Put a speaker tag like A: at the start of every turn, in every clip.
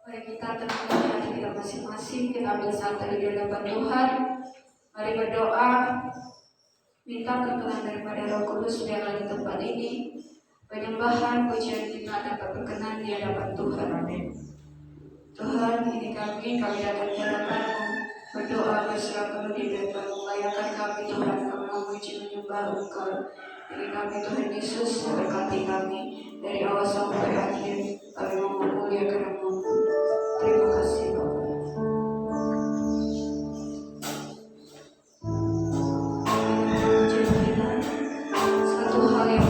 A: Mari kita tenangkan hati kita masing-masing, kita ambil santai di hadapan Tuhan. Mari berdoa, minta tuntunan daripada Roh Kudus biarlah di tempat ini penyembahan pujian kita dapat berkenan di hadapan Tuhan. Amin. Tuhan, ini kami datang di hadapan-Mu, berdoa berserah penuh di depan-Mu, layakan kami Tuhan, kami memuji menyembah Engkau. Ini kami Tuhan Yesus, berkati kami dari awal sampai akhir, kami mau memuliakan nama-Mu. Terima kasih Bapak. Satu hal yang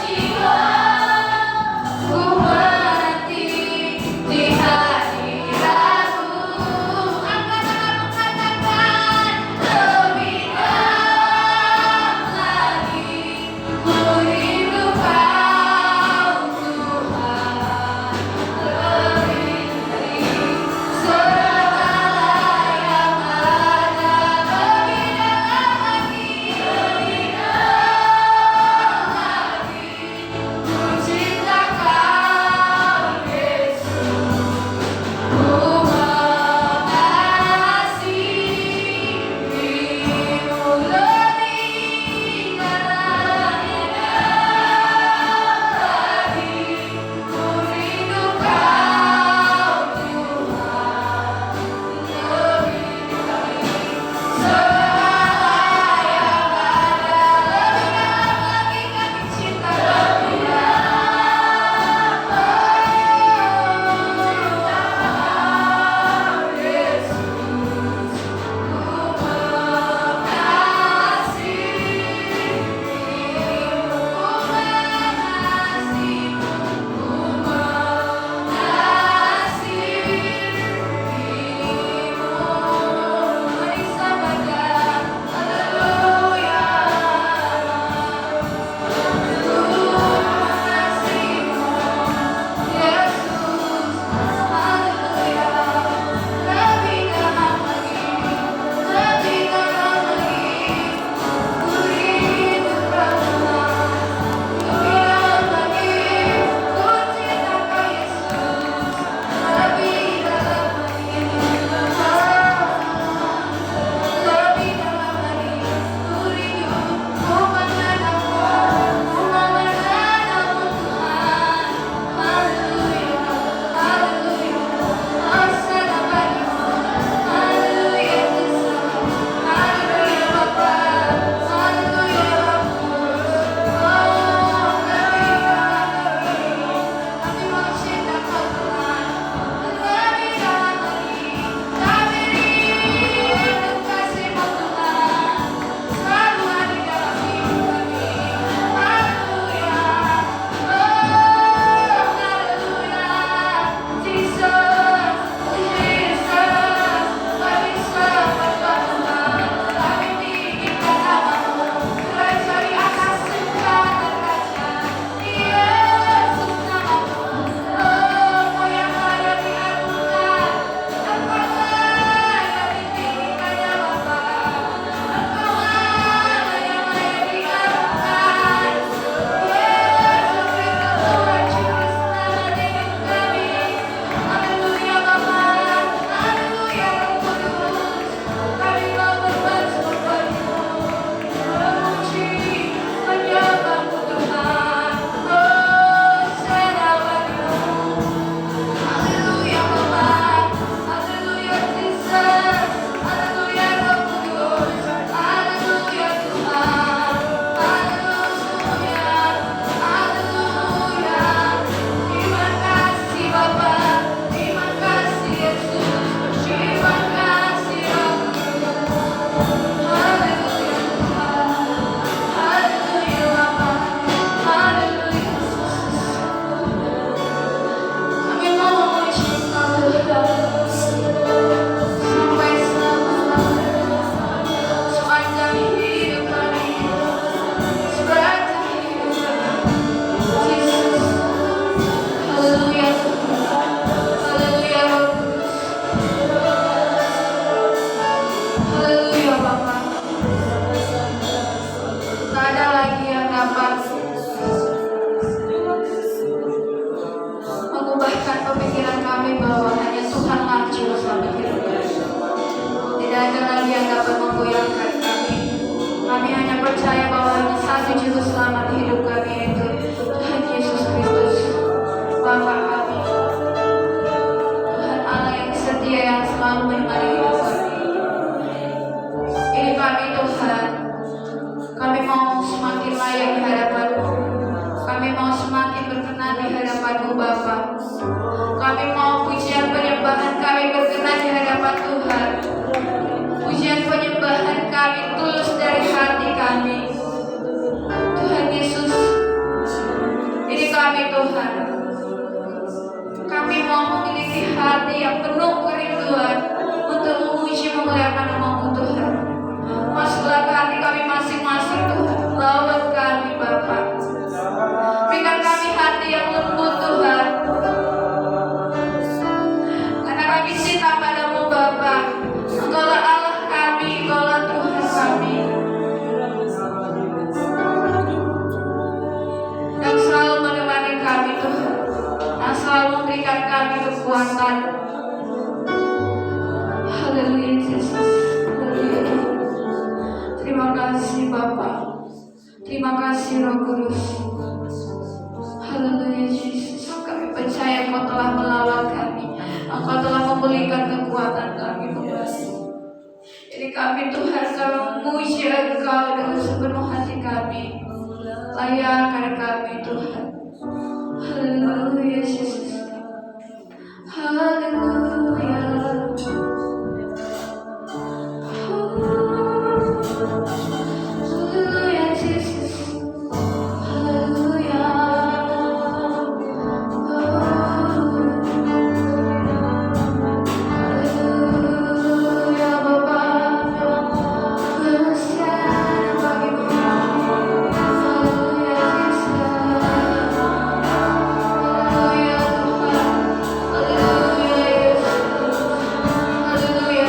A: jiwa, ku menanti goyahkan kami. Kami hanya percaya bahwa hanya satu juru selamat hidup kami, yaitu Tuhan Yesus Kristus, Bapa kami, Tuhan Allah yang setia, yang selalu menemani hidup kami. Ini kami Tuhan, kami mau semakin layak di hadapan-Mu. Kami mau semakin berkenan di hadapan-Mu Bapa. Kami mau pujian penyembahan kami berkenan di hadapan Tuhan. Pujian penyembahan kami tulus dari hati kami. Tuhan Yesus, ini kami Tuhan. Kami mau memiliki hati yang penuh kerinduan untuk memuji memuliakan nama-Mu Tuhan. Masuklah ke hati kami masing-masing Tuhan. Lawat kami Bapa. Berikan kami hati yang lembut Tuhan. Karena kami cinta padamu Bapa. Engkaulah Allah kami, Engkaulah Tuhan kami. Yang selalu menemani kami Tuhan. Yang selalu memberikan kami kekuatan. Haleluya Yesus. Haleluya Tuhan. Terima kasih Bapa. Terima kasih Roh Kudus. Haleluya Yesus. Kami percaya Engkau telah melawat kami. Engkau telah memulihkan kekuatan kami Tuhan. Jadi kami Tuhan kami memuji Engkau dengan sepenuh hati kami. Layakkan kami Tuhan. Haleluya Yesus. Haleluya. Haleluya Yesus. Haleluya. Haleluya Bapa. Bersiap bagimu. Haleluya Yesus. Haleluya Tuhan. Haleluya Yesus. Haleluya.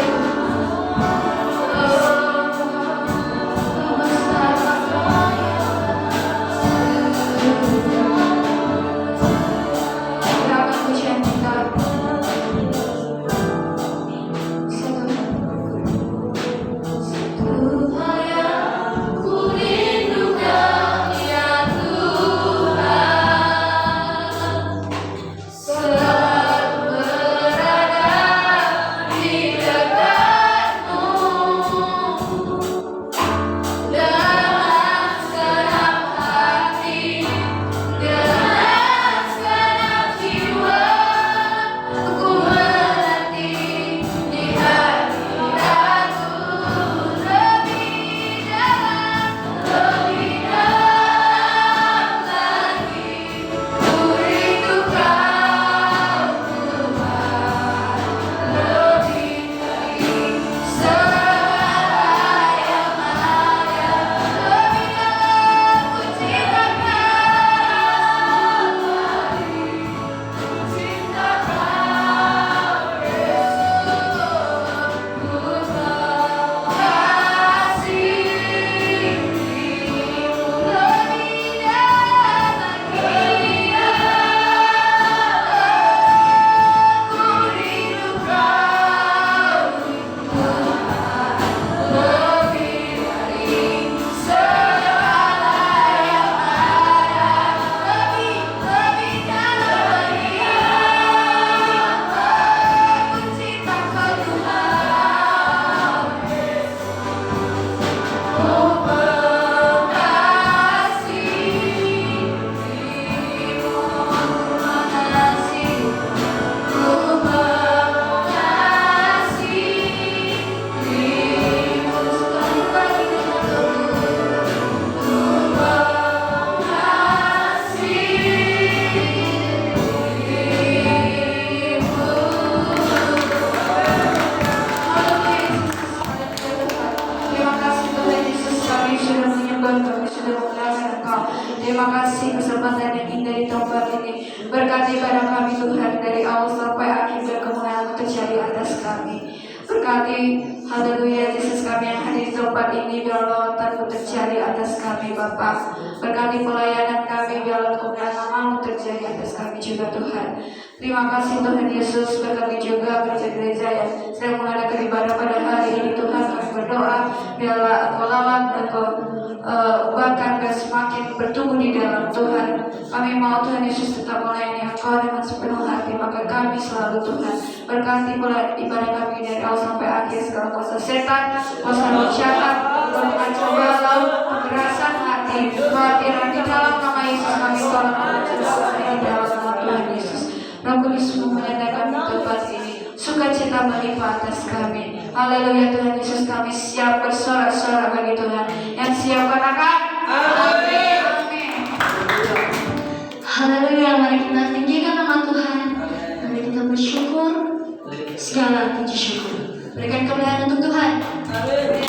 A: Terima kasih kesempatan yang indah di tempat ini. Berkati pada kami Tuhan dari awal sampai akhir dan kemuliaan terjadi atas kami. Berkati haleluya Yesus kami yang hadir di tempat ini. Biarlah lawatan terjadi atas kami Bapa. Berkati pelayanan kami. Biarlah kemuliaan nama-Mu terjadi atas kami juga Tuhan. Terima kasih Tuhan Yesus, berkati juga gereja-gereja yang sedang mengadakan ibadah pada hari ini. Tuhan, kami berdoa biarlah Engkau lawat, Engkau ubahkan dan semakin bertumbuh di dalam Tuhan. Kami mau Tuhan Yesus tetap melayani Engkau dengan sepenuh hati, maka kami selalu Tuhan berkati pula ibadah kami dari awal sampai akhir. Segala kuasa setan, kuasa roh jahat, mengacau balau, kekerasan hati, kekhawatiran di dalam nama Yesus kami tolong di dalam nama Tuhan Yesus. Roh Kudus menyatakan tempat ini sukacita melimpah atas kami. Haleluya Tuhan Yesus, kami siap bersorak-sorak bagi Tuhan. Yang siap katakan amin. Amin.
B: Haleluya, mari kita tinggikan nama Tuhan. Mari kita bersyukur, segala puji syukur berikan kemuliaan untuk Tuhan. Amin.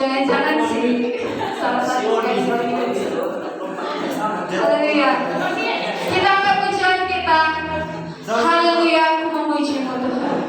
A: Jangan-jangan sih salah satu guys. Haleluya. Kita angkat pujian kita. Haleluya, aku memujimu Tuhan.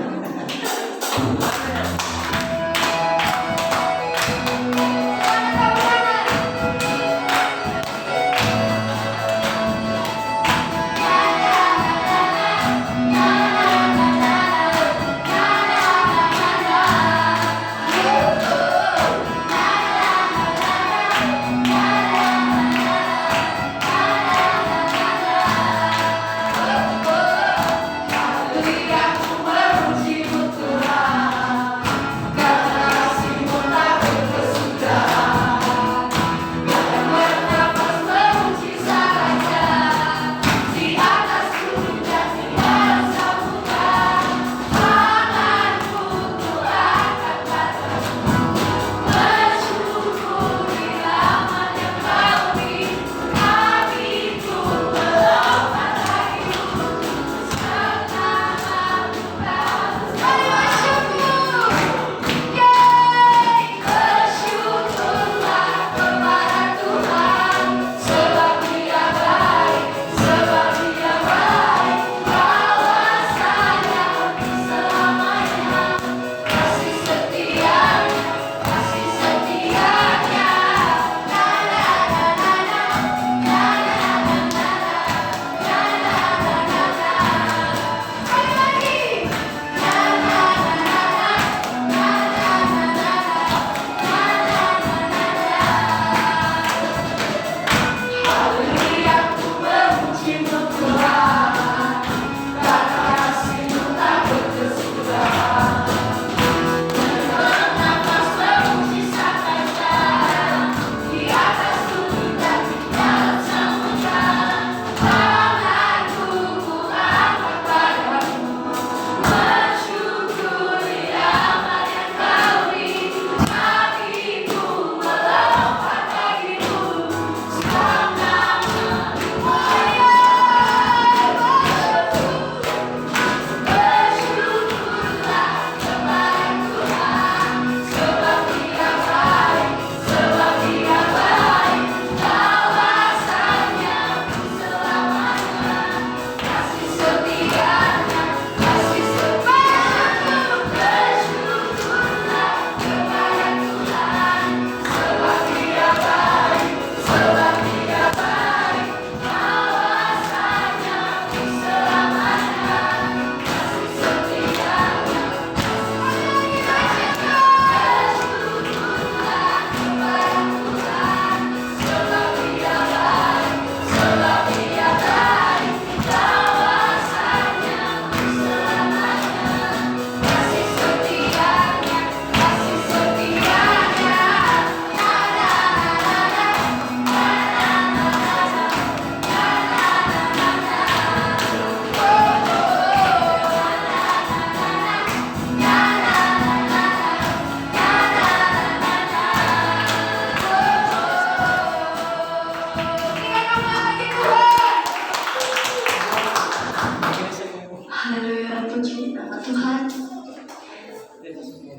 A: Haleluya, puji nama Tuhan.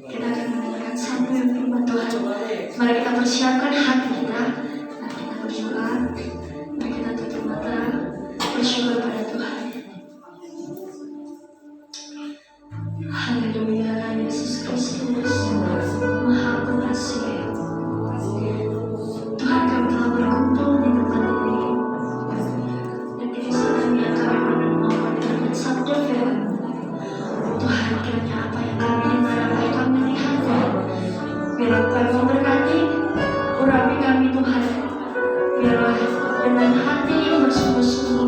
A: Kita akan mendengarkan sabda yang firman Tuhan. Mari kita persiapkan hati kita. Mari kita berdoa. Mari kita tutup mata. Bersyukur pada Tuhan. Haleluya, Yesus Kristus, Maha Pengasih. Tuhan, kami telah berkumpul di tempat ini. Dan di saatnya kami mendengarkan sabda firman. Tuhan, kiranya apa yang kami dengar, apa yang kami lihat, biar Tuhan memberkati urapi kami Tuhan. Biarlah dengan hati yang bersungguh-sungguh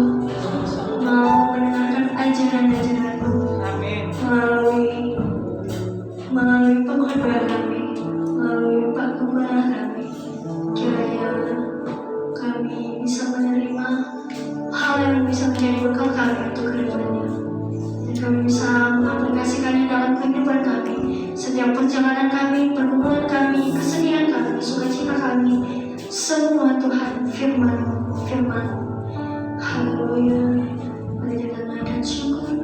A: mau mendengarkan ajaran-ajaran-Mu melalui pengkhotbah kami, melalui Pak Gembala kami. Kiranya kami bisa menerima hal yang bisa menjadi bekal kami untuk kedepannya. Dan kami bisa mengaplikasikannya dalam kehidupan kami, setiap perjalanan kami, pergumulan kami, kesedihan kami, sukacita kami, semua Tuhan firman. Haleluya. Mari kita naikkan syukur,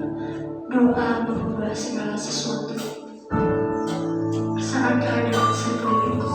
A: doa mengubah segala sesuatu saat keadaan seperti itu.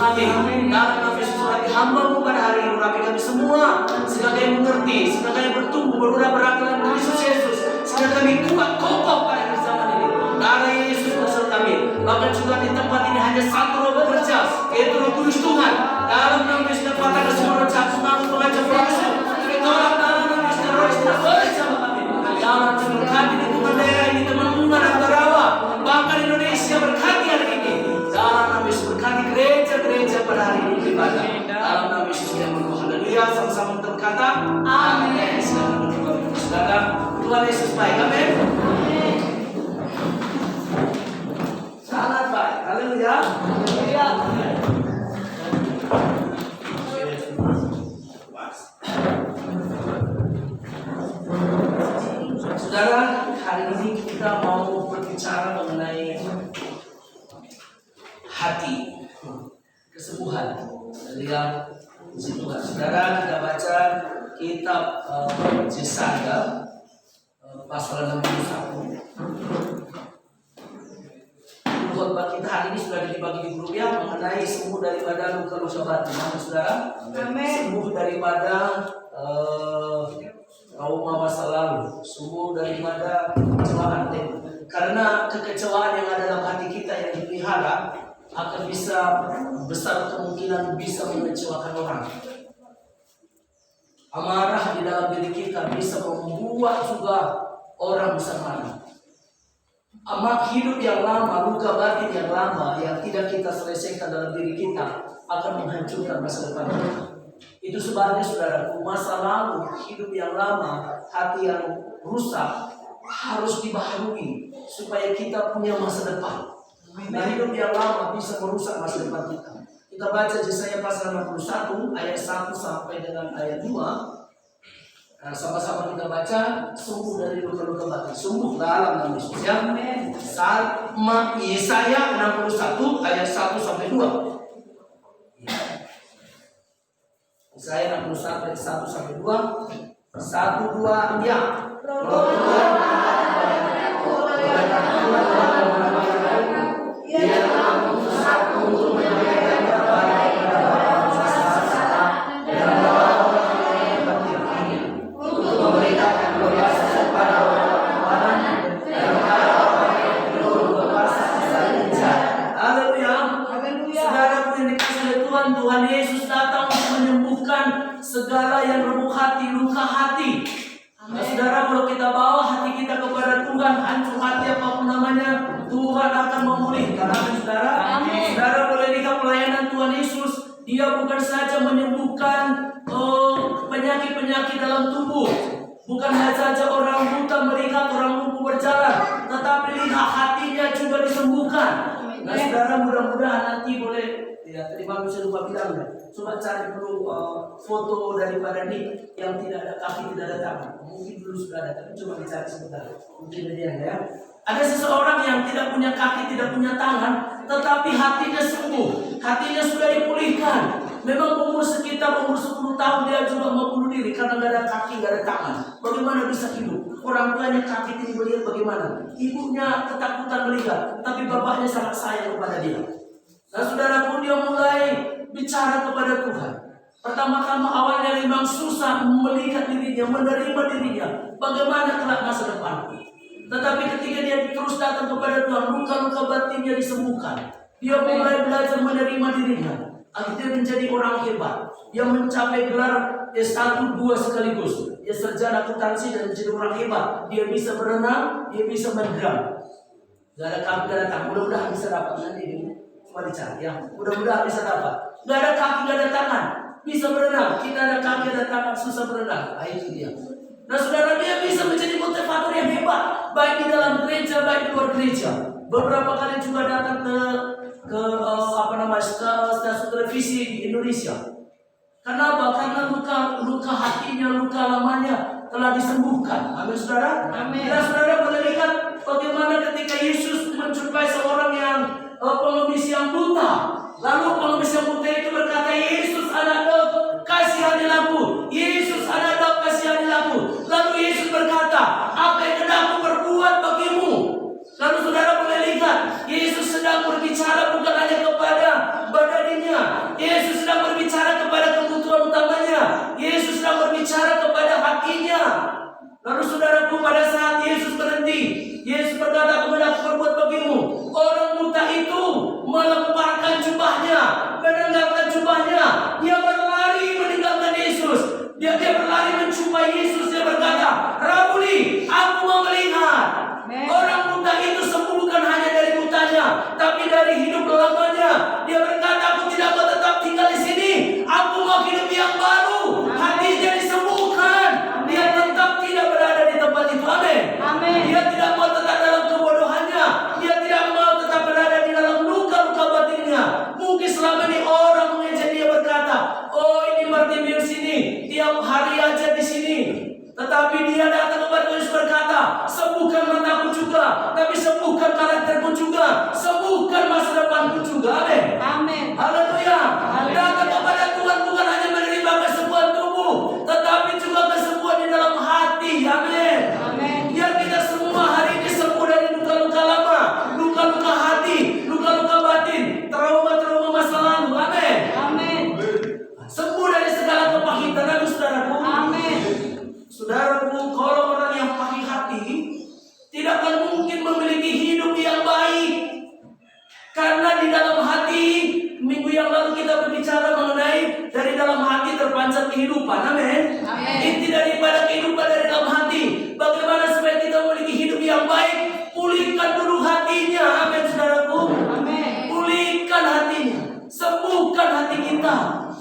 C: kami. Dalam nama Yesus lagi hamba-Mu pada hari ini, urapi kami semua, sehingga kami mengerti, sehingga kami bertumbuh, berubah berakal dalam Kristus Yesus, sehingga kami kuat kokoh pada akhir zaman ini. Darah Yesus beserta kami. Bahkan juga di tempat ini hanya satu roh bekerja, yaitu Roh Kudus Tuhan. Dalam nama Yesus dan katakan semua roh jahat, semua pengajar palsu, kami tolak dalam nama Yesus dan roh istilah bersama kami. Dalam berkati di Tuhan daerah ini, teman-teman Antarawa, bahkan Indonesia berkati hari ini. Dalam nama Yesus berkati gereja-gereja pada hari ini beribadah. Dalam nama Yesus yang berdoa. Haleluya, sama-sama kita berkata amin. Silakan berdoa saudara. Tuhan Yesus baik. Amin. Sangat baik. Haleluya. Haleluya. Saudara, hari ini kita mau berbicara mengenai hati, kesembuhan. Lihat di situ, saudara, kita baca kitab Yesaya pasal 61. Khotbah kita hari ini sudah dibagi di grup ya, mengenai sembuh daripada luka-luka batin. Amin, saudara. Sembuh daripada trauma masa lalu, sembuh daripada kekecewaan. Karena kekecewaan yang ada dalam hati kita yang dipelihara akan bisa besar kemungkinan bisa mengecewakan orang. Amarah di dalam diri kita bisa membuat juga orang bisa marah. Amat hidup yang lama, luka batin yang lama yang tidak kita selesaikan dalam diri kita akan menghancurkan masa depan kita. Itu sebabnya saudaraku, masa lalu, hidup yang lama, hati yang rusak harus dibaharui supaya kita punya masa depan. Nah, hidup yang lama bisa merusak masa depan kita. Kita baca Yesaya pasal 61 ayat 1 sampai dengan ayat 2. Nah, sama-sama kita baca, sembuh dari luka-luka batin. Sembuh dalam nama Yesus. Amin. Sama Yesaya 61 ayat 1 sampai 2. Yesaya 61 ayat 1 sampai 2. 1, 2, ya. Tuhan Yesus datang untuk menyembuhkan segala yang remuk hati, luka hati. Nah, saudara, kalau kita bawa hati kita kepada Tuhan, hancur hati apapun namanya, Tuhan akan memulihkan. Amin, saudara. Amin. Saudara boleh lihat pelayanan Tuhan Yesus, Dia bukan saja menyembuhkan penyakit-penyakit dalam tubuh, bukan hanya saja orang buta melihat, orang lumpuh berjalan, tetapi lihat hatinya juga disembuhkan. Nah, saudara, mudah-mudahan nanti boleh. Ya, tadi Bapak saya lupa bilang ya. Coba cari dulu foto daripada Nick yang tidak ada kaki, tidak ada tangan. Mungkin dulu sudah ada, tapi coba dicari sebentar. Mungkin dia ya. Ada seseorang yang tidak punya kaki, tidak punya tangan, tetapi hatinya sembuh, hatinya sudah dipulihkan. Memang umur sekitar umur 10 tahun dia juga mau bunuh diri karena tidak ada kaki, tidak ada tangan. Bagaimana bisa hidup? Orang tuanya kaki tidak melihat bagaimana? Ibunya ketakutan melihat, tapi bapaknya sangat sayang kepada dia. Nah, saudara pun dia mulai bicara kepada Tuhan. Pertama-tama awalnya memang susah melihat dirinya, menerima dirinya. Bagaimana kelak masa depan? Tetapi ketika dia terus datang kepada Tuhan, luka-luka batinnya disembuhkan. Dia mulai belajar menerima dirinya. Akhirnya menjadi orang hebat. Dia mencapai gelar S1, 2 sekaligus. Dia sarjana akuntansi dan menjadi orang hebat. Dia bisa berenang, dia bisa main drum. Gak ada kaki, gak ada tangan. Mudah-mudahan bisa dapat nanti. Dicari ya, mudah-mudahan bisa dapat. Gak ada kaki, gak ada tangan, bisa berenang. Kita ada kaki, ada tangan, susah berenang. Nah, itu dia. Nah, saudara, dia bisa menjadi motivator yang hebat, baik di dalam gereja, baik di luar gereja. Beberapa kali juga datang ke stasiun televisi di Indonesia. Kenapa? Karena luka hatinya, luka lamanya telah disembuhkan. Amin, saudara. Amin. Nah, saudara boleh lihat bagaimana ketika Yesus menjumpai seorang yang pengemis yang buta. Lalu pengemis yang buta itu berkata, Yesus anak Daud, kasihanilah aku. Yesus anak Daud, kasihanilah aku. Lalu Yesus berkata, apa yang hendak aku perbuat bagimu? Lalu saudara boleh lihat, Yesus sedang berbicara bukan hanya kepada badannya, jiwanya. Dia berkata, aku tidak mau tetap tinggal di sini. Aku mau hidup yang baru. Hatinya disembuhkan. Dia tetap tidak berada di tempat itu. Amin.
B: Amin.
C: Dia tidak mau tetap dalam kebodohannya. Dia tidak mau tetap berada di dalam luka-luka batinnya. Mungkin selama ini orang mengejek dia berkata, oh ini Bartimeus ini tiap hari aja di sini. Tetapi dia datang kepada Yesus berkata, sembuhkan mataku juga, tapi sembuhkan karakterku juga, sembuhkan masa depanku juga. Amin.
B: Amin.
C: Haleluya. Datang kepada Tuhan bukan hanya menerima kesembuhan tubuh, tetapi juga kesembuhan di dalam hati. Amin.
B: Amin.
C: Biar kita semua hari ini sembuh dari luka-luka lama, luka-luka hati, luka-luka batin, trauma-trauma masa lalu. Amin.
B: Amin.
C: Sembuh dari segala kepahitan. Amin, saudaraku.
B: Amin.
C: Saudaraku, kalau orang yang pahit hati tidak akan mungkin memiliki hidup yang baik. Karena di dalam hati, minggu yang lalu kita berbicara mengenai dari dalam hati terpancar kehidupan. Amin.
B: Amin.
C: Inti daripada kehidupan dari dalam hati. Bagaimana supaya kita memiliki hidup yang baik? Pulihkan dulu hatinya. Amin, saudaraku.
B: Amin.
C: Pulihkan hatinya. Sembuhkan hati kita.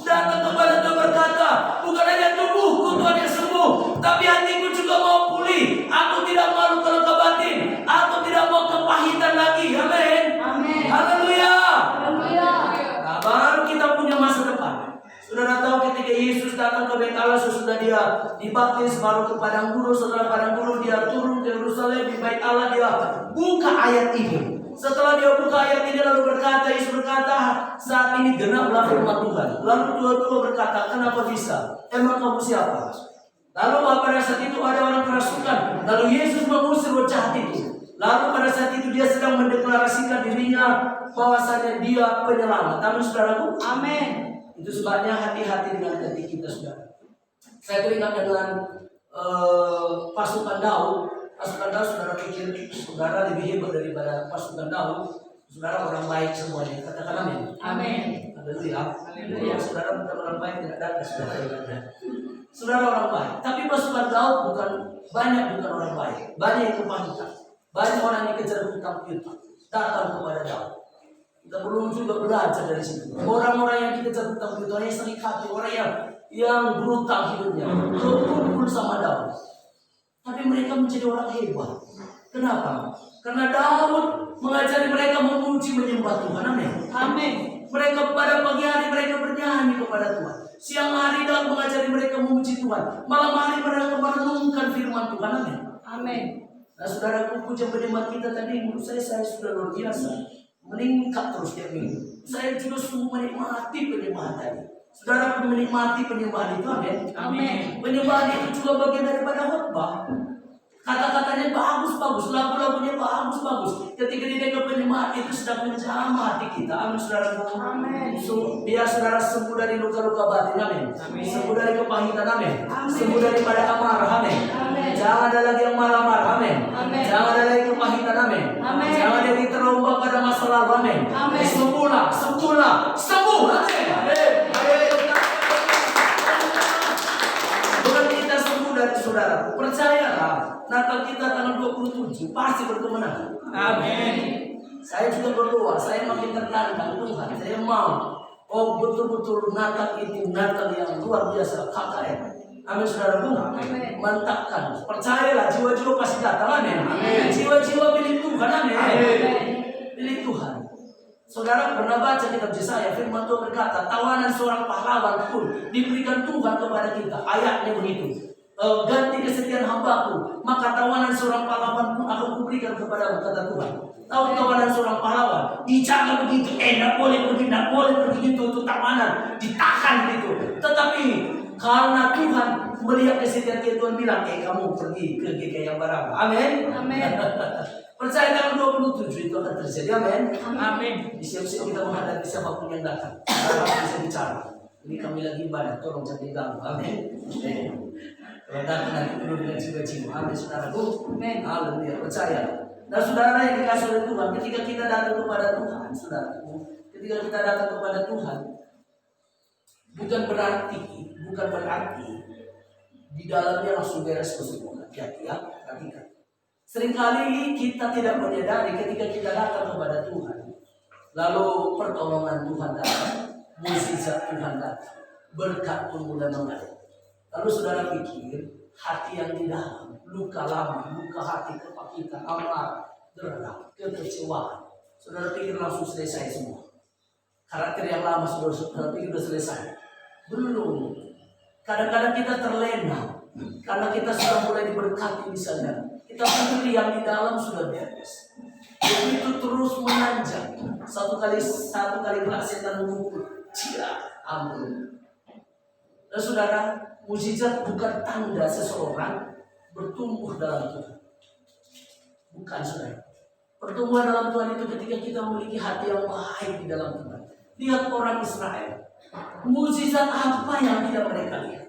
C: Datang kepada Tuhan berkata, bukan hanya tubuhku Tuhan yang sembuh, tapi hatiku juga mau pulih. Aku tidak mau luka-luka batin. Aku tidak mau kepahitan lagi. Amin.
B: Amin.
C: Haleluya.
B: Haleluya.
C: Nah, baru kita punya masa depan. Saudara tahu ketika Yesus datang ke Bait Allah, sesudah dia dibaptis baru ke padang gurun. Setelah padang gurun dia turun ke Yerusalem. Di Bait Allah dia buka ayat ini. Setelah dia buka ayat ini lalu berkata, Yesus berkata, saat ini genaplah firman Tuhan. Lalu tua-tua berkata, kenapa bisa? Emang kamu siapa? Lalu pada saat itu ada orang kerasukan. Lalu Yesus mengusir roh jahat itu. Lalu pada saat itu dia sedang mendeklarasikan dirinya bahwasanya dia penyelamat. Amin, saudaraku.
B: Amin.
C: Itu sebabnya hati-hati dengan hati kita, saudara. Saya teringat dengan pasukan Daud. Pasukan Daud, saudara pikir saudara lebih hebat daripada pasukan Daud. Saudara orang baik semuanya. Katakan amin.
B: Amin.
C: Haleluya. Haleluya. Saudara bukan orang baik tidak datang, saudara. Saudara orang baik. Tapi pasukan Daud bukan orang baik. Banyak yang kepahitan. Banyak orang yang kejar hutang piutang datang kepada Daud. Kita perlu juga belajar dari situ. Orang-orang yang dikejar hutang piutang, yang sering hati, orang yang berutang hidupnya, berkumpul sama Daud. Tapi mereka menjadi orang hebat. Kenapa? Karena Daud mengajari mereka memuji menyembah Tuhan. Amin.
B: Amin.
C: Mereka pada pagi hari mereka bernyanyi kepada Tuhan. Siang hari Daud mengajari mereka memuji Tuhan. Malam hari mereka merenungkan firman Tuhan. Amin.
B: Amin.
C: Nah, saudaraku, puja penyembah kita tadi menurut saya sudah luar biasa. Meningkat terus tiap minggu. Saya juga sungguh menikmati penyembahan tadi. Saudara menikmati penyembahan itu, amin.
B: Amin.
C: Penyembahan itu juga bagian daripada khotbah. Kata-katanya bagus-bagus, lagu-lagunya bagus-bagus. Ketika didengar penyembahan itu sedang menjamah hati kita. Amin, saudara.
B: Amin.
C: Biar saudara sembuh dari luka-luka batin, amin. Sembuh dari kepahitan, amin.
B: Amin.
C: Sembuh daripada amarah, amin.
B: Amin.
C: Jangan ada lagi yang marah-marah, amin.
B: Amin.
C: Jangan ada lagi kepahitan, amin.
B: Amin.
C: Jangan ada lagi terombak pada masa lalu, amin.
B: Amin.
C: Sembuhlah, sembuh, amin. Bukan kita sembuh dari saudara. Percayalah, Natal kita tanggal 27 pasti berkemenangan. Amin. Saya juga berdoa, saya makin tertantang Tuhan. Saya mau, betul-betul Natal itu Natal yang luar biasa, KKR. Amin, saudaraku.
B: Amin.
C: Mantapkan. Percayalah, jiwa-jiwa pasti datang. Amin.
B: Amin.
C: Jiwa-jiwa milik Tuhan. Amin.
B: Amin.
C: Milik Tuhan. Saudara pernah baca kitab Yesaya, firman Tuhan berkata, tawanan seorang pahlawan pun diberikan Tuhan kepada kita. Ayatnya begitu. Ganti kesetiaan hambaku, maka tawanan seorang pahlawan pun akan kuberikan kepadamu, kata Tuhan. Tahu tawanan seorang pahlawan? Dijaga begitu, tidak boleh pergi itu tawanan, ditahan gitu. Tetapi karena Tuhan melihat kesetiaan kita, Tuhan bilang, kamu pergi ke GKI yang barang. Amin.
B: Amin.
C: Percaya tanggal 27 itu akan terjadi. Amin.
B: Amin.
C: Siap-siap kita menghadapi siapapun yang datang. Kita bisa bicara. Ini kami lagi ibadah, tolong jangan diganggu. Amin. Kalau datang nanti perlu dengan jiwa-jiwa. Amin, saudaraku.
B: Amin.
C: Haleluya. Percaya. Dan saudara yang dikasih oleh Tuhan, ketika kita datang kepada Tuhan, saudaraku, ketika kita datang kepada Tuhan, bukan berarti di dalamnya langsung beres kesembuhan. Hati-hati ya, perhatikan. Seringkali kita tidak menyadari ketika kita datang kepada Tuhan, Lalu pertolongan Tuhan datang, mukjizat Tuhan datang, berkat pun mulai mengalir. Lalu saudara pikir hati yang di dalam, luka lama, luka hati, kepakitan, amarah, dendam, kekecewaan, saudara pikir langsung selesai semua. Karakter yang lama saudara pikir sudah selesai. Belum. Kadang-kadang kita terlena karena kita sudah mulai diberkati di sana. Kita pikir yang di dalam sudah beres. Begitu terus menanjak. Satu kali kelak setan memukul. Ampun. Dan saudara, mukjizat bukan tanda seseorang bertumbuh dalam Tuhan. Bukan, saudara. Pertumbuhan dalam Tuhan itu ketika kita memiliki hati yang baik di dalam Tuhan. Lihat orang Israel. Mukjizat apa yang tidak mereka lihat?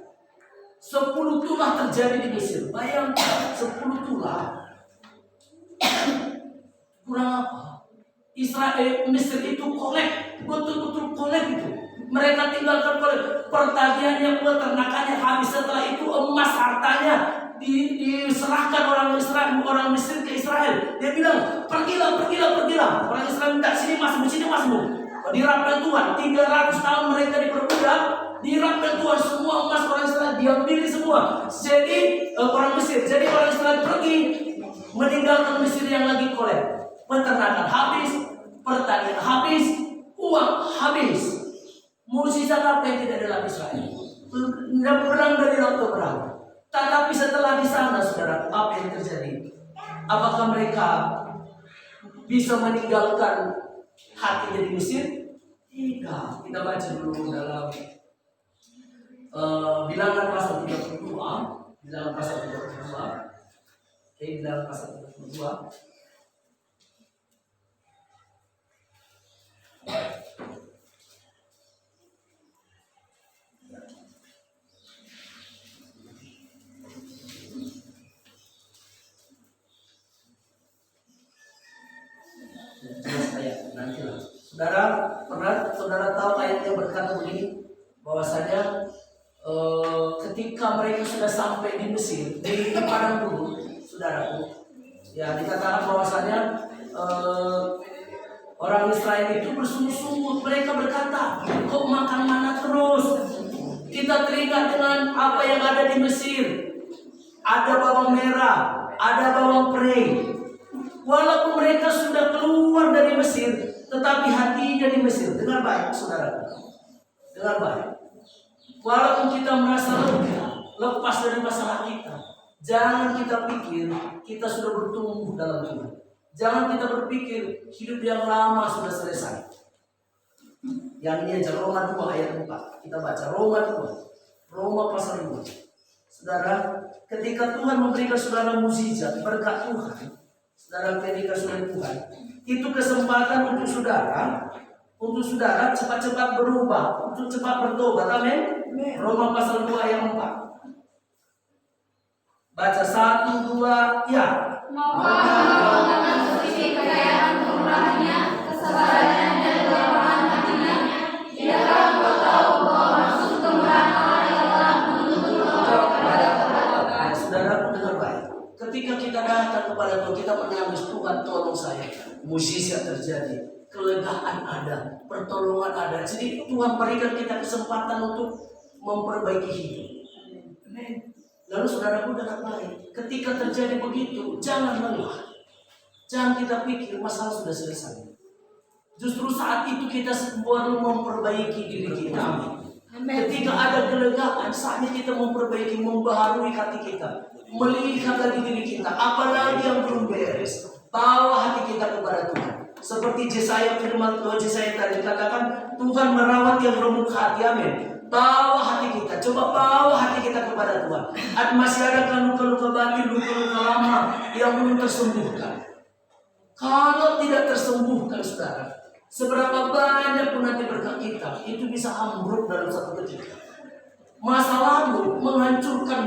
C: 10 tulah terjadi di Mesir. Bayangkan 10 tulah. Kurang apa? Mesir itu kolek. Betul-betul kolek itu. Mereka tinggalkan kolek. Pertaniannya, peternakannya habis. Setelah itu emas hartanya diserahkan orang Mesir ke Israel. Dia bilang, pergilah. Orang Israel minta, sini masmu. Dirapkan Tuhan, 300 tahun mereka diperbudak, dirapkan Tuhan, semua emas orang Israel diambil semua. Jadi orang Mesir, jadi orang Israel pergi meninggalkan Mesir yang lagi kolek. Peternakan habis, pertanian habis, uang habis. Mukjizat apa yang tidak dalam Israel? Perang dari waktu perang. Tetapi setelah di sana, saudara, apa yang terjadi? Apakah mereka bisa meninggalkan hatinya di Mesir? Tidak. Kita baca dulu dalam Bilangan pasal 32. Bilangan pasal 32. Saudara tahu ayat yang berkata begini, bahwasanya ketika mereka sudah sampai di Mesir, di padang gurun, saudaraku, ya dikatakan bahwasanya orang Israel itu bersungut-sungut. Mereka berkata, kok makan mana terus? Kita teringat dengan apa yang ada di Mesir. Ada bawang merah, ada bawang prei. Walaupun mereka sudah keluar dari Mesir, tetapi hatinya di Mesir. Dengar baik, saudara. Dengar baik. Walaupun kita merasa lepas dari masalah kita, jangan kita pikir kita sudah bertumbuh dalam Tuhan. Jangan kita berpikir hidup yang lama sudah selesai. Yang ini aja Roma 2 ayat 4. Kita baca Roma pasal 2. Saudara, ketika Tuhan memberikan saudara mukjizat berkat Tuhan, saudara ketika saudara Tuhan, itu kesempatan untuk saudara cepat-cepat berubah, untuk cepat bertobat. Amin. Roma pasal 2 ayat 4. Baca 1, 2, ya.
A: Dengan selisih kekayaan kemurahannya, kesabarannya dan kelapangan hatinya, tidakkah engkau tahu bahwa maksud kemurahan Allah ialah menuntut engkau kepada ketaatan?
C: Saudara, dengar baik. Ketika kita datang kepada Tuhan, kita menangis, Tuhan tolong saya. Mukjizat terjadi, kelegaan ada, pertolongan ada. Jadi Tuhan berikan kita kesempatan untuk memperbaiki hidup. Lalu saudaraku dengar baik, ketika terjadi begitu, jangan lelah. Jangan kita pikir masalah sudah selesai. Justru saat itu kita baru memperbaiki diri kita. Ketika ada kelegaan, saatnya kita memperbaiki, membaharui hati kita, melihat lagi diri kita. Apalagi yang belum beres, bawa hati kita kepada Tuhan. Seperti Yesaya, firman Tuhan Yesaya tadi katakan, Tuhan merawat yang remuk hati. Amin. Bawa hati kita, coba bawa hati kita kepada Tuhan. Masih ada luka-luka batin, luka-luka lama yang belum tersembuhkan. Kalau tidak tersembuhkan, saudara, seberapa banyak pun nanti berkat kita, itu bisa ambruk dalam satu ketika. Masa lalu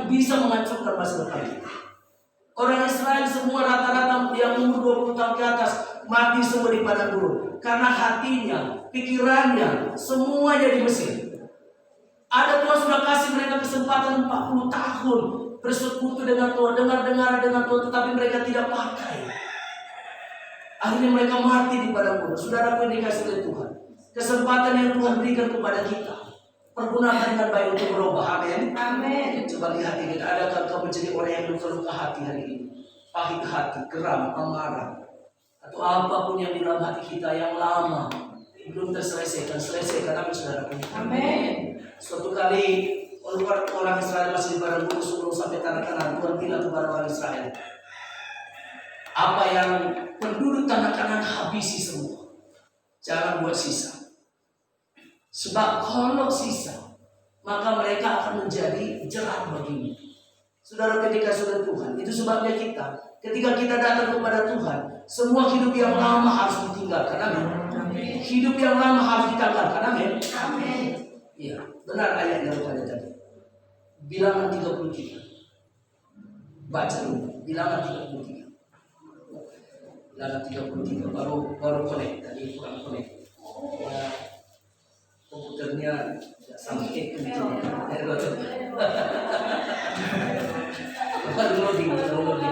C: bisa menghancurkan masa depan kita. Orang Israel semua rata-rata yang umur 20 tahun ke atas mati semua di padang gurun karena hatinya, pikirannya, semuanya di Mesir. Ada Tuhan sudah kasih mereka kesempatan 40 tahun bersekutu dengan Tuhan, dengar dengan Tuhan, tetapi mereka tidak pakai. Akhirnya mereka mati di padang gurun. Saudaraku yang dikasih oleh Tuhan, kesempatan yang Tuhan berikan kepada kita, pergunakan dengan baik untuk berubah. Amin.
A: Amin.
C: Coba lihat kita, adakah kau menjadi orang yang luka-luka hati hari ini? Pahit hati, geram, amarah, atau apapun yang di dalam hati kita yang lama belum terselesaikan. Selesaikan, amin saudaraku.
A: Amin.
C: Suatu kali orang Israel masih di padang gurun sebelum sampai tanah Kanaan, Tuhan bilang kepada orang Israel, apa yang penduduk tanah Kanaan habisi semua, jangan buat sisa. Sebab kalau sisa, maka mereka akan menjadi jerat bagimu. Saudara, ketika sudah Tuhan, itu sebabnya ketika kita datang kepada Tuhan, semua hidup yang lama harus ditinggalkan. Amin. Hidup yang lama harus ditanggalkan. Amin.
A: Amin.
C: Iya, benar ayat yang pada tadi. Bilangan 33. Baca dulu. Bilangan 33. Bilangan 33 baru connect, tadi kurang connect. Ya, komputernya tidak sampai ke baru loading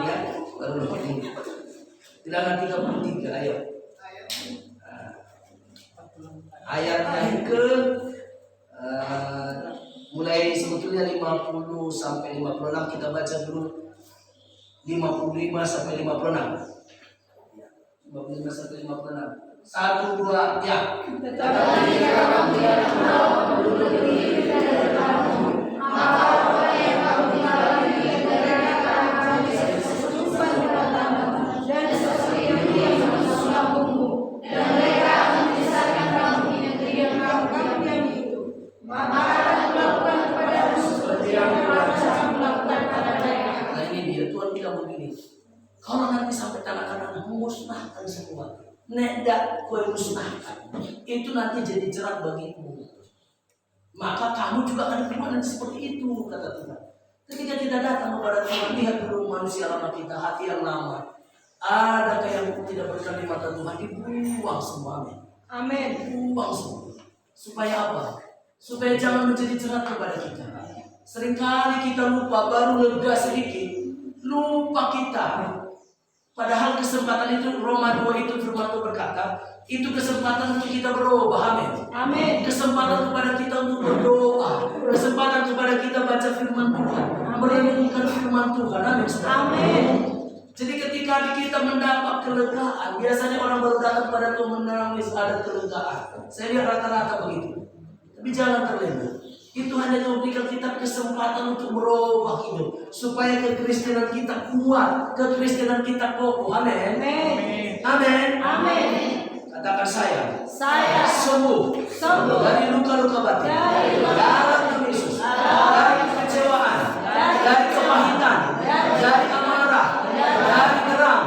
C: ya. Baru loading. Bilangan 33, ayo. Ayat yang ke mulai sebetulnya 50 sampai 56, kita baca dulu 55 sampai 56. 55 sampai 56. 1, 2, ya.
A: Tetapi kamu tidak mau penduduk diri dari kamu, maka apa yang kamu tinggalkan di negara akan menjadi sesuatu pertama dan seperti yang menusuk lambungmu, dan mereka akan memisahkan kamu di negeri yang kamu diam itu. Maka akan melakukan kepadamu seperti yang akan melakukan pada mereka.
C: Nah ini dia, Tuhan bilang begini, kalau nanti sampai tanah Kanaan memusnahkan semua, nedak kue musnahkan, itu nanti jadi jerat bagimu. Maka kamu juga akan terima nanti seperti itu, kata Tuhan. Ketika kita datang kepada Tuhan, lihat dulu manusia lama kita, hati yang lama. Adakah yang tidak berkenan di mata Tuhan? Dibuang semua. Amin. Buang semua. Supaya apa? Supaya jangan menjadi jerat kepada kita. Seringkali kita lupa, baru lega sedikit, lupa kita. Padahal kesempatan itu, Roma 2 itu firman Tuhan berkata, itu kesempatan untuk kita berubah. Amin.
A: Amin.
C: Kesempatan kepada kita untuk berdoa, kesempatan kepada kita baca firman Tuhan, merenungkan firman Tuhan. Amin.
A: Amin.
C: Jadi ketika kita mendapat kelegaan, biasanya orang baru datang kepada Tuhan menangis, ada kelegaan. Saya lihat rata-rata begitu. Tapi jangan terlena. Itu hanya memberikan kita kesempatan untuk merubah hidup, supaya kekristenan kita kuat, kekristenan kita kokoh. Amin. Amin.
A: Amin.
C: Katakan saya sembuh dari luka-luka batin, dalam nama Yesus, dari kekecewaan, dari kepahitan, dari amarah, dari geram,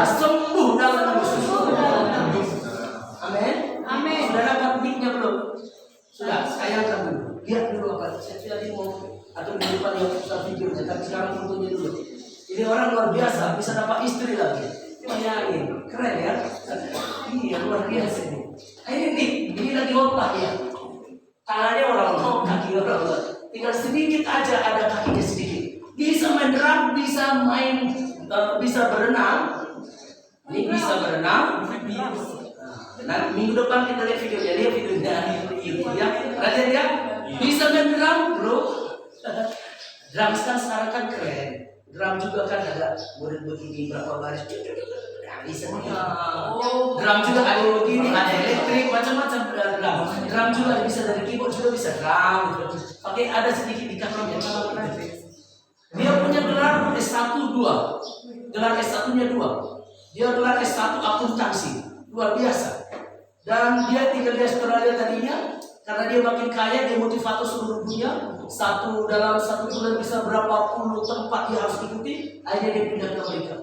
C: sembuh dalam nama Yesus. Amin.
A: Amin.
C: Sudah dapat mic-nya belum? Sudah, saya akan dulu. Lihat dulu apa? Saya tadi mau atau di depan yang pusat videonya, tapi sekarang fotonya dulu. Ini orang luar biasa, bisa dapat istri lagi. Bayangin, keren ya? Iya, luar biasa ini. Ini lagi khotbah ya. Tangannya orang, kaki orang. Tinggal sedikit aja, ada kakinya sedikit. Bisa main drum, bisa berenang. Ini bisa berenang. Nah, minggu depan kita lihat videonya, ya. Perhatian ya, bisa main drum, bro. Drum sekarang kan keren. Drum juga kan ada model begini, berapa baris. Bisa drum juga ada begini, ada elektrik, macam-macam drum. Drum juga bisa dari keyboard juga bisa drum. Pakai ada sedikit di kakinya. Dia punya gelar S1 2. Gelar S1-nya 2. Dia gelar S1 akuntansi. Luar biasa. Dan dia tinggal di Australia tadinya, karena dia makin kaya, dia motivator seluruh dunia. Dalam satu bulan bisa berapa puluh tempat dia harus ikuti. Akhirnya dia pindah ke Amerika.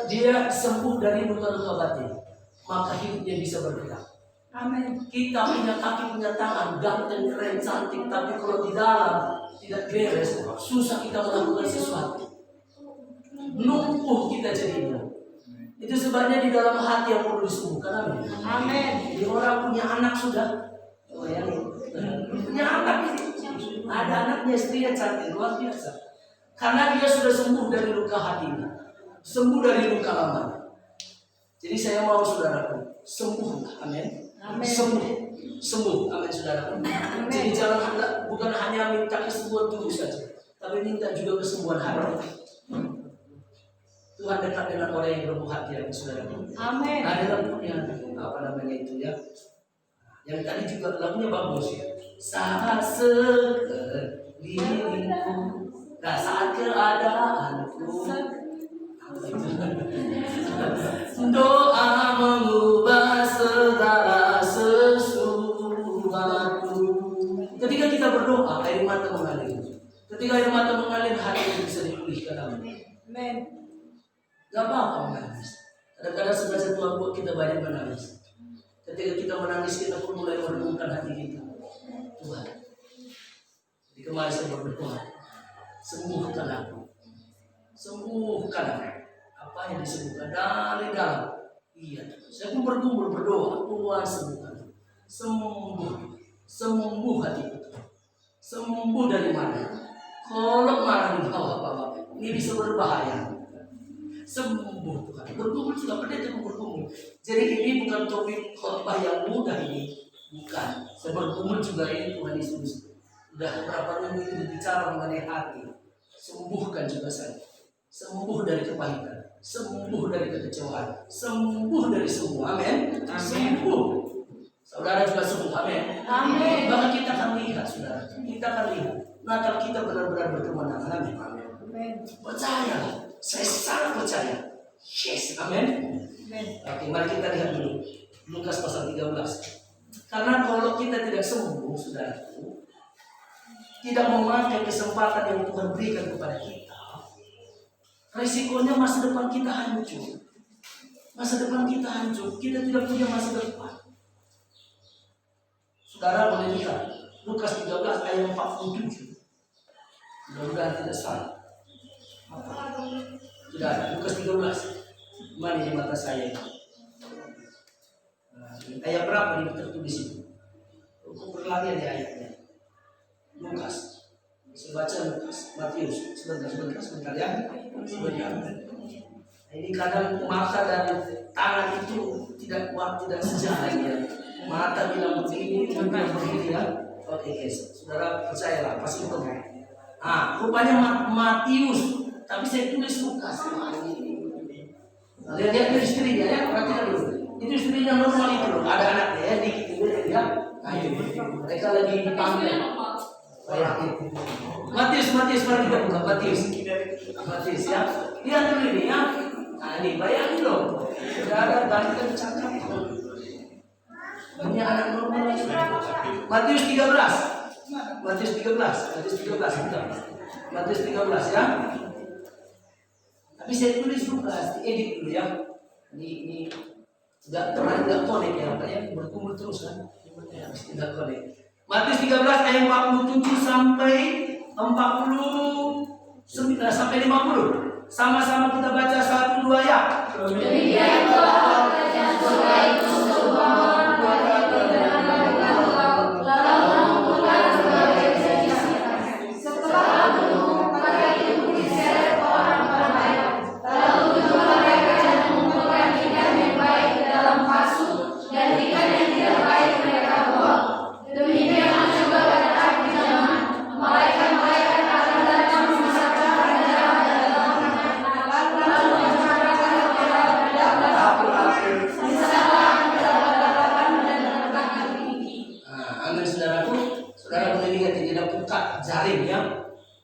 C: Dia sembuh dari luka-luka batin, maka hidupnya bisa bergerak.
A: Amin.
C: Kita punya kaki, punya tangan, ganteng, keren, cantik, tapi kalau di dalam tidak beres, susah kita melakukan sesuatu. Lumpuh kita jadinya. Itu sebabnya di dalam hati yang perlu disembuhkan. Amin.
A: Amin.
C: Jadi orang punya anak sudah, punya anak ini, ada anaknya, istrinya cantik, luar biasa. Karena dia sudah sembuh dari luka hatinya, sembuh dari luka lama. Jadi saya mau saudaraku sembuh, amin. Sembuh, amin saudaraku. Jadi jangan bukan hanya minta kesembuhan tubuh saja, tapi minta juga kesembuhan hati. Tuhan dekat dengan orang yang berbuah hati, amin saudaraku.
B: Amin.
C: Ada lagunya, apa namanya itu ya? Yang tadi juga lagunya bagus ya. Saat sekelilingku, saat keadaanku, doa mengubah segala sesuatu. Ketika kita berdoa, air mata mengalir. Ketika air mata mengalir, hati itu bisa dipulihkan.
B: Amin.
C: Gak apa-apa menangis. Kadang-kadang sengaja Tuhan buat kita banyak menangis. Ketika kita menangis, kita pun mulai merenungkan hati kita. Tuhan, jadi kemarin saya berdoa, sembuhkan aku. Sembuhkan aku. Apa yang disembuhkan dari dalam? Iya, saya pun bergumul berdoa, Tuhan sembuhkan. Sembuh hatiku. Sembuh dari mana? Kalau marah di bawah Bapak, ini bisa berbahaya. Sembuh Tuhan. Bergumul juga pendeta bergumul. Jadi ini bukan topik khotbah yang mudah ini, bukan. Saya bergumul juga ini Tuhan Yesus. Sudah berapa minggu ini bicara mengenai hati. Sembuhkan juga saya. Sembuh dari kepahitan, sembuh dari kekecewaan, sembuh dari semua. Amin. Sembuh. Saudara juga sembuh. Amin.
B: Amin.
C: Bahkan kita akan lihat, saudara. Kita akan lihat Natal kita benar-benar berkemenangan. Amin.
B: Amin.
C: Percayalah. Saya sangat percaya. Yes, amin. Oke, mari kita lihat dulu Lukas pasal 13. Karena kalau kita tidak sembuh, saudaraku, tidak memakai kesempatan yang Tuhan berikan kepada kita, risikonya masa depan kita hancur. Masa depan kita hancur. Kita tidak punya masa depan. Saudara boleh lihat Lukas 13 ayat 47. Mudah-mudahan tidak salah. Sudah, Lukas 13. Mana di mata saya? Ayat berapa ini tertulis itu? Aku berlari di ayatnya. Lukas. Saya baca Lukas, Matius. Sebentar ya. Sebentar. Ini kadang mata dan tangan itu tidak kuat, tidak sejalan ya. Mata bilang begini, tangan begini ya. Oke guys, saudara percayalah, pasti betul. Rupanya Matius. Tapi saya tulis Lukas. Lihat itu istrinya ya, perhatikan dulu. Itu istrinya normal itu loh, ada anaknya ya, dikit itu ya. Mereka lagi dipanggil. Matius, mari kita buka Matius ya. Lihat dulu ini ya. Ini bayangin loh. Sudah ada banyak cakap. Ini anak normal. Matius 13. Matius 13 ya. Tapi saya tulis Lukas, diedit dulu ya. Ini nggak connect ya, makanya berkumpul terus kan. Tidak connect. Matius 13 ayat 47 sampai 40 sampai 50. Sama-sama kita baca 1 2 ya.
B: Demikian doa kerajaan surga itu semua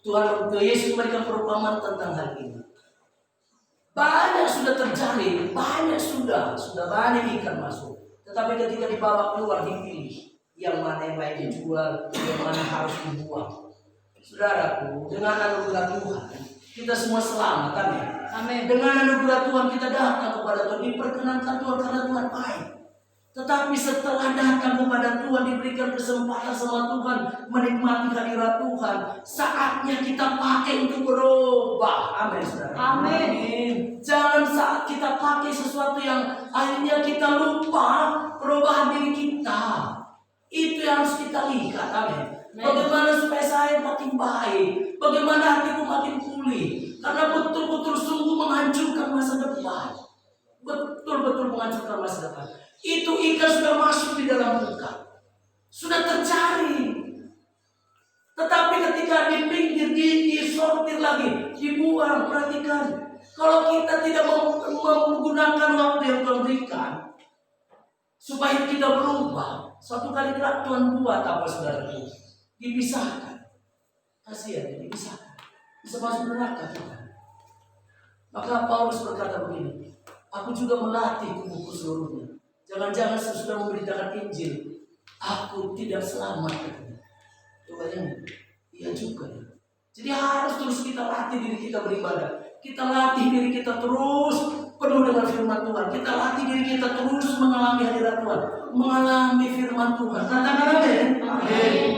C: Tuhan Yesus memberikan perumpamaan tentang hal ini. Banyak sudah terjalin, sudah banyak ikan masuk. Tetapi ketika dibawa keluar dipilih yang mana yang baik dijual, yang mana harus dibuang. Saudaraku, dengan anugerah Tuhan kita semua selamat, amin.
B: Amin.
C: Dengan anugerah Tuhan kita datang kepada Tuhan, diperkenankan Tuhan karena Tuhan baik. Tetapi setelah datang kepada Tuhan, diberikan kesempatan sama Tuhan, menikmati hadirat Tuhan, saatnya kita pakai untuk berubah. Amin, saudara.
B: Amin.
C: Jangan saat kita pakai sesuatu yang akhirnya kita lupa perubahan diri kita. Itu yang harus kita lihat. Amin. Bagaimana supaya saya makin baik, bagaimana hatiku makin pulih, karena betul-betul sungguh menghancurkan masa depan. betul-betul menghancurkan masa depan. Itu ikan sudah masuk di dalam muka, sudah tercari. Tetapi ketika di pinggir, disortir lagi, dibuang. Perhatikan, kalau kita tidak menggunakan waktu yang Tuhan berikan supaya kita berubah, suatu kali kelak Tuhan buat apa saudaraku? Dipisahkan. Kasihan, dipisahkan. Bisa masuk neraka Tuhan. Maka Paulus berkata begini, aku juga melatih tubuhku seluruhnya. Jangan-jangan sesudah memberitakan Injil, aku tidak selamat. Coba ini, iya juga. Jadi harus terus kita latih diri kita beribadah. Kita latih diri kita terus penuh dengan firman Tuhan. Kita latih diri kita terus mengalami hadirat Tuhan, mengalami firman Tuhan. Katakan amin. Amin.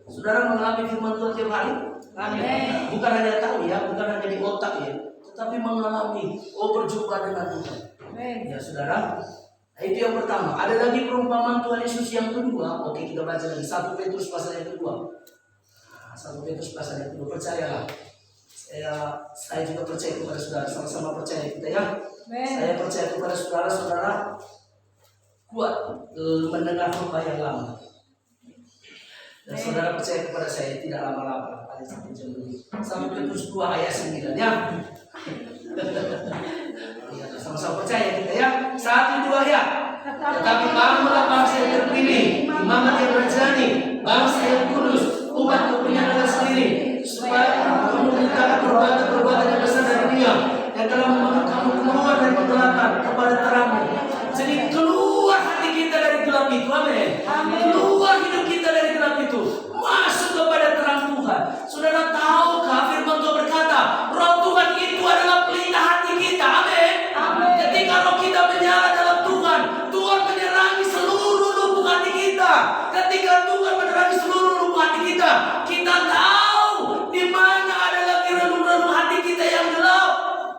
C: Saudara mengalami firman Tuhan tiap hari? Amin. Bukan hanya tahu ya, bukan hanya di otak ya, tetapi mengalami, berjumpa dengan Tuhan. Ya saudara, itu yang pertama. Ada lagi perumpamaan Tuhan Yesus yang kedua. Oke, kita baca lagi 1 Petrus pasal yang kedua. 1 Petrus pasal yang kedua. Percayalah, saya juga percaya kepada saudara. Sama-sama percaya kita ya. Saya percaya kepada saudara. Saudara kuat mendengar khotbah yang lama. Dan saudara percaya kepada saya tidak lama-lama. Ada 1 jam lebih. 1 Petrus 2 ayat 9 ya. Sama-sama percaya kita ya. 1, 2 ya. Tetapi kamulah bangsa yang terpilih, imamat yang rajani, bangsa yang kudus, umat kepunyaan Allah sendiri, supaya kamu memberitakan perbuatan-perbuatan yang besar dari Dia yang telah membawa kamu keluar dari kegelapan kepada terang. Jadi keluar hati kita dari gelap itu, amin. Keluar hidup kita dari gelap itu, masuk kepada terang Tuhan. Saudara tahukah firman Tuhan berkata, Roh Tuhan itu adalah pelita hati kita, amin. Ketika roh kita menyala dalam Tuhan, Tuhan menerangi seluruh lubuk hati kita. Ketika Tuhan menerangi seluruh lubuk hati kita, kita tahu di mana ada lagi relung-relung hati kita yang gelap.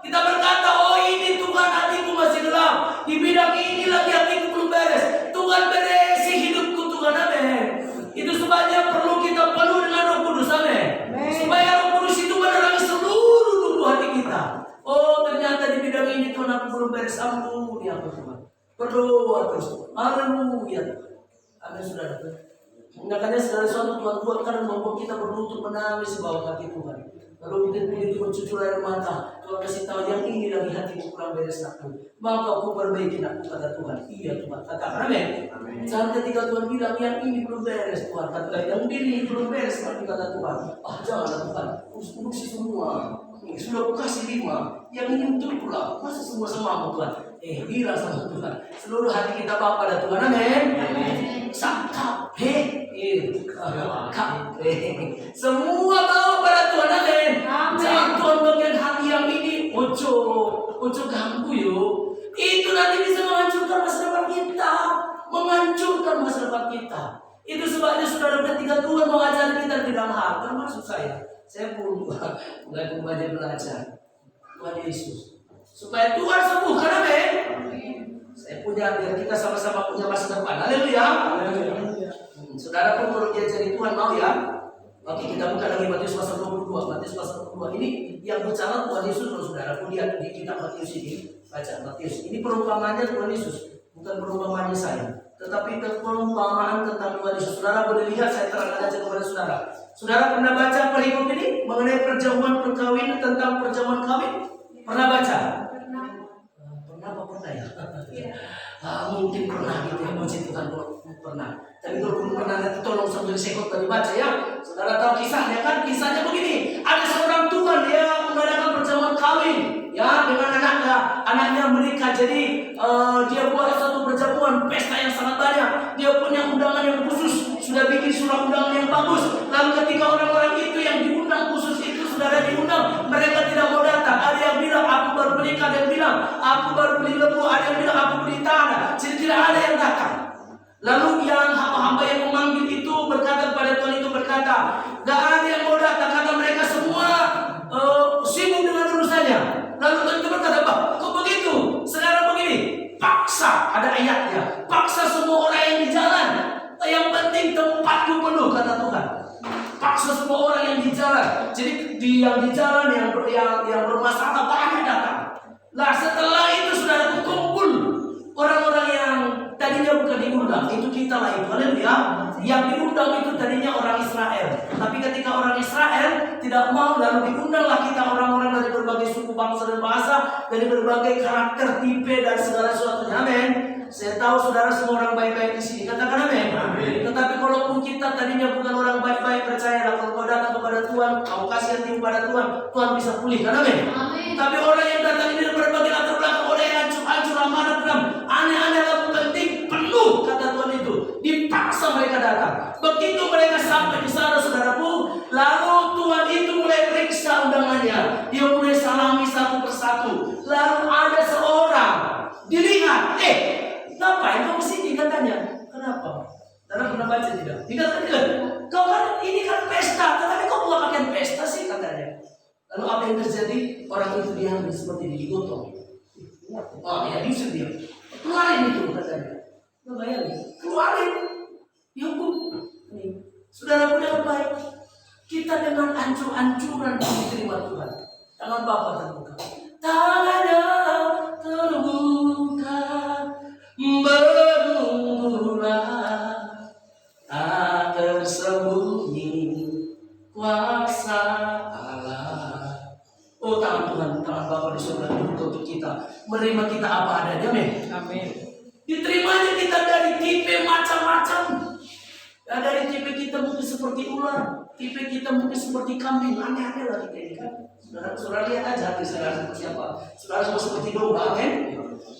C: Kita berkata, oh ini Tuhan hatiku masih gelap, di bidang ini lagi hatiku belum beres. Tuhan beresi hidupku Tuhan, amin. Itu sebabnya perlu kita penuh dengan Roh Kudus, amin. Supaya Roh Kudus itu menerangi seluruh lubuk hati kita. Oh ternyata di bidang ini Tuhan aku belum beres, ampuni aku Tuhan. Berdoa terus, haleluya. Amin saudara. Makanya segala sesuatu Tuhan buat karena membuat kita berlutut menangis di bawah kaki Tuhan. Lalu begitu mencucur air mata, Tuhan kasih tahu yang ini lagi hatiku kurang beres aku. Maka aku perbaiki aku, kata Tuhan. Iya Tuhan, katakan amin. Saat ketika Tuhan bilang yang ini belum beres Tuhan, kata yang ini belum beres, tapi kata Tuhan, janganlah Tuhan, urus semua. Sudah aku kasih 5, yang ini betul pula, masa semua samamu Tuhan. Bilang sama Tuhan, seluruh hati kita bawa pada Tuhan, amin. Semua bawa pada Tuhan, amin. Jangan Tuhan bagian hati yang ini, ojo ganggu yuk. Itu nanti bisa menghancurkan masa depan kita, menghancurkan masa depan kita. Itu sebabnya saudara ketika Tuhan mengajar kita di dalam hal, termasuk saya pun mulai belajar Tuhan Yesus supaya Tuhan sembuhkan, amin. Saya punya, biar kita sama-sama punya masa depan, haleluya. Saudara pun menurut diajari Tuhan, mau ya? Oke, kita buka lagi Matius pasal 22. Matius pasal 22 ini yang bicara Tuhan Yesus, loh saudara. Pun lihat di kitab Matius ini, baca Matius. Ini perumpamaannya Tuhan Yesus, bukan perumpamaannya saya, tetapi perumpamaan tentang Tuhan Yesus. Saudara boleh lihat, saya terangkan aja kepada saudara. Saudara pernah baca perikop ini mengenai perjamuan perkawinan, tentang perjamuan kawin? Pernah baca? Pernah apa pernah ya? Mungkin pernah gitu ya, puji Tuhan pernah. Tapi kalau belum pernah nanti tolong sambil sekot tadi baca ya. Saudara tahu kisahnya kan? Kisahnya begini, ada seorang tuan dia mengadakan perjamuan kawin ya dengan anaknya menikah. Jadi dia buat satu perjamuan pesta yang sangat banyak. Dia punya undangan yang khusus, sudah bikin surat undangan yang bagus. Lalu ketika orang-orang itu yang diundang khusus itu, saudara diundang, mereka tidak mau datang. Ada yang bilang aku baru menikah, ada yang bilang aku baru beli lembu, ada yang bilang aku beli tanah. Jadi tidak ada yang datang. Lalu yang hamba-hamba yang memanggil itu berkata kepada Tuhan itu, berkata, gak ada yang mau datang karena mereka semua sibuk dengan urusannya. Lalu Tuhan itu berkata, kok begitu? Sekarang begini, paksa, ada ayatnya, paksa semua orang yang di jalan. Yang penting tempatku penuh, kata Tuhan. Paksa semua orang yang di jalan. Jadi yang di jalan yang bermasalah banyak datang. Lah setelah itu saudara kumpul orang-orang yang tadinya bukan diundang, itu kita lah itu, haleluya. Yang diundang itu tadinya orang Israel, tapi ketika orang Israel tidak mau, lalu diundanglah kita orang-orang dari berbagai suku, bangsa dan bahasa, dari berbagai karakter, tipe dan segala sesuatunya. Amin. Saya tahu saudara semua orang baik-baik di sini, katakan amin. Tetapi kalaupun kita tadinya bukan orang baik-baik, percayalah kalau kau datang kepada Tuhan, kau kasih hati kepada Tuhan, Tuhan bisa pulihkan, amin. Tapi orang yang datang ini dari berbagai latar belakang, orang yang hancur-hancur, amanat dalam aneh-aneh lalu penting penuh, kata Tuhan itu dipaksa mereka datang. Begitu mereka sampai di sana, saudaraku, lalu Tuhan itu mulai periksa undangannya. Dia mulai salami satu persatu. Lalu ada seorang dilihat, ngapain kau kesini, katanya. Kenapa? Karena pernah baca tidak? Dikatakan, kau kan ini kan pesta, tetapi kau bukan pakaian pesta sih, katanya. Lalu apa yang terjadi? Orang itu diambil seperti digotong. Oh ya, diusir dia. Keluarin itu, katanya. Nah, bayangin, keluarin. Ya ampun. Saudara dengan baik, kita dengan ancur-ancuran diterima Tuhan. Tangan Bapa terbuka. Tangannya terbuka, menunggulah, tak tersembunyi kuasa Allah. Oh tangan Tuhan, tangan Bapa di surga untuk kita, menerima kita apa adanya, amin. Diterimanya kita dari tipe macam-macam. Ya, dari tipe kita mungkin seperti ular, tipe kita mungkin seperti kambing, aneh-aneh lah kita ini kan. Saudara lihat aja hati saudara seperti apa. Saudara semua seperti domba, amin.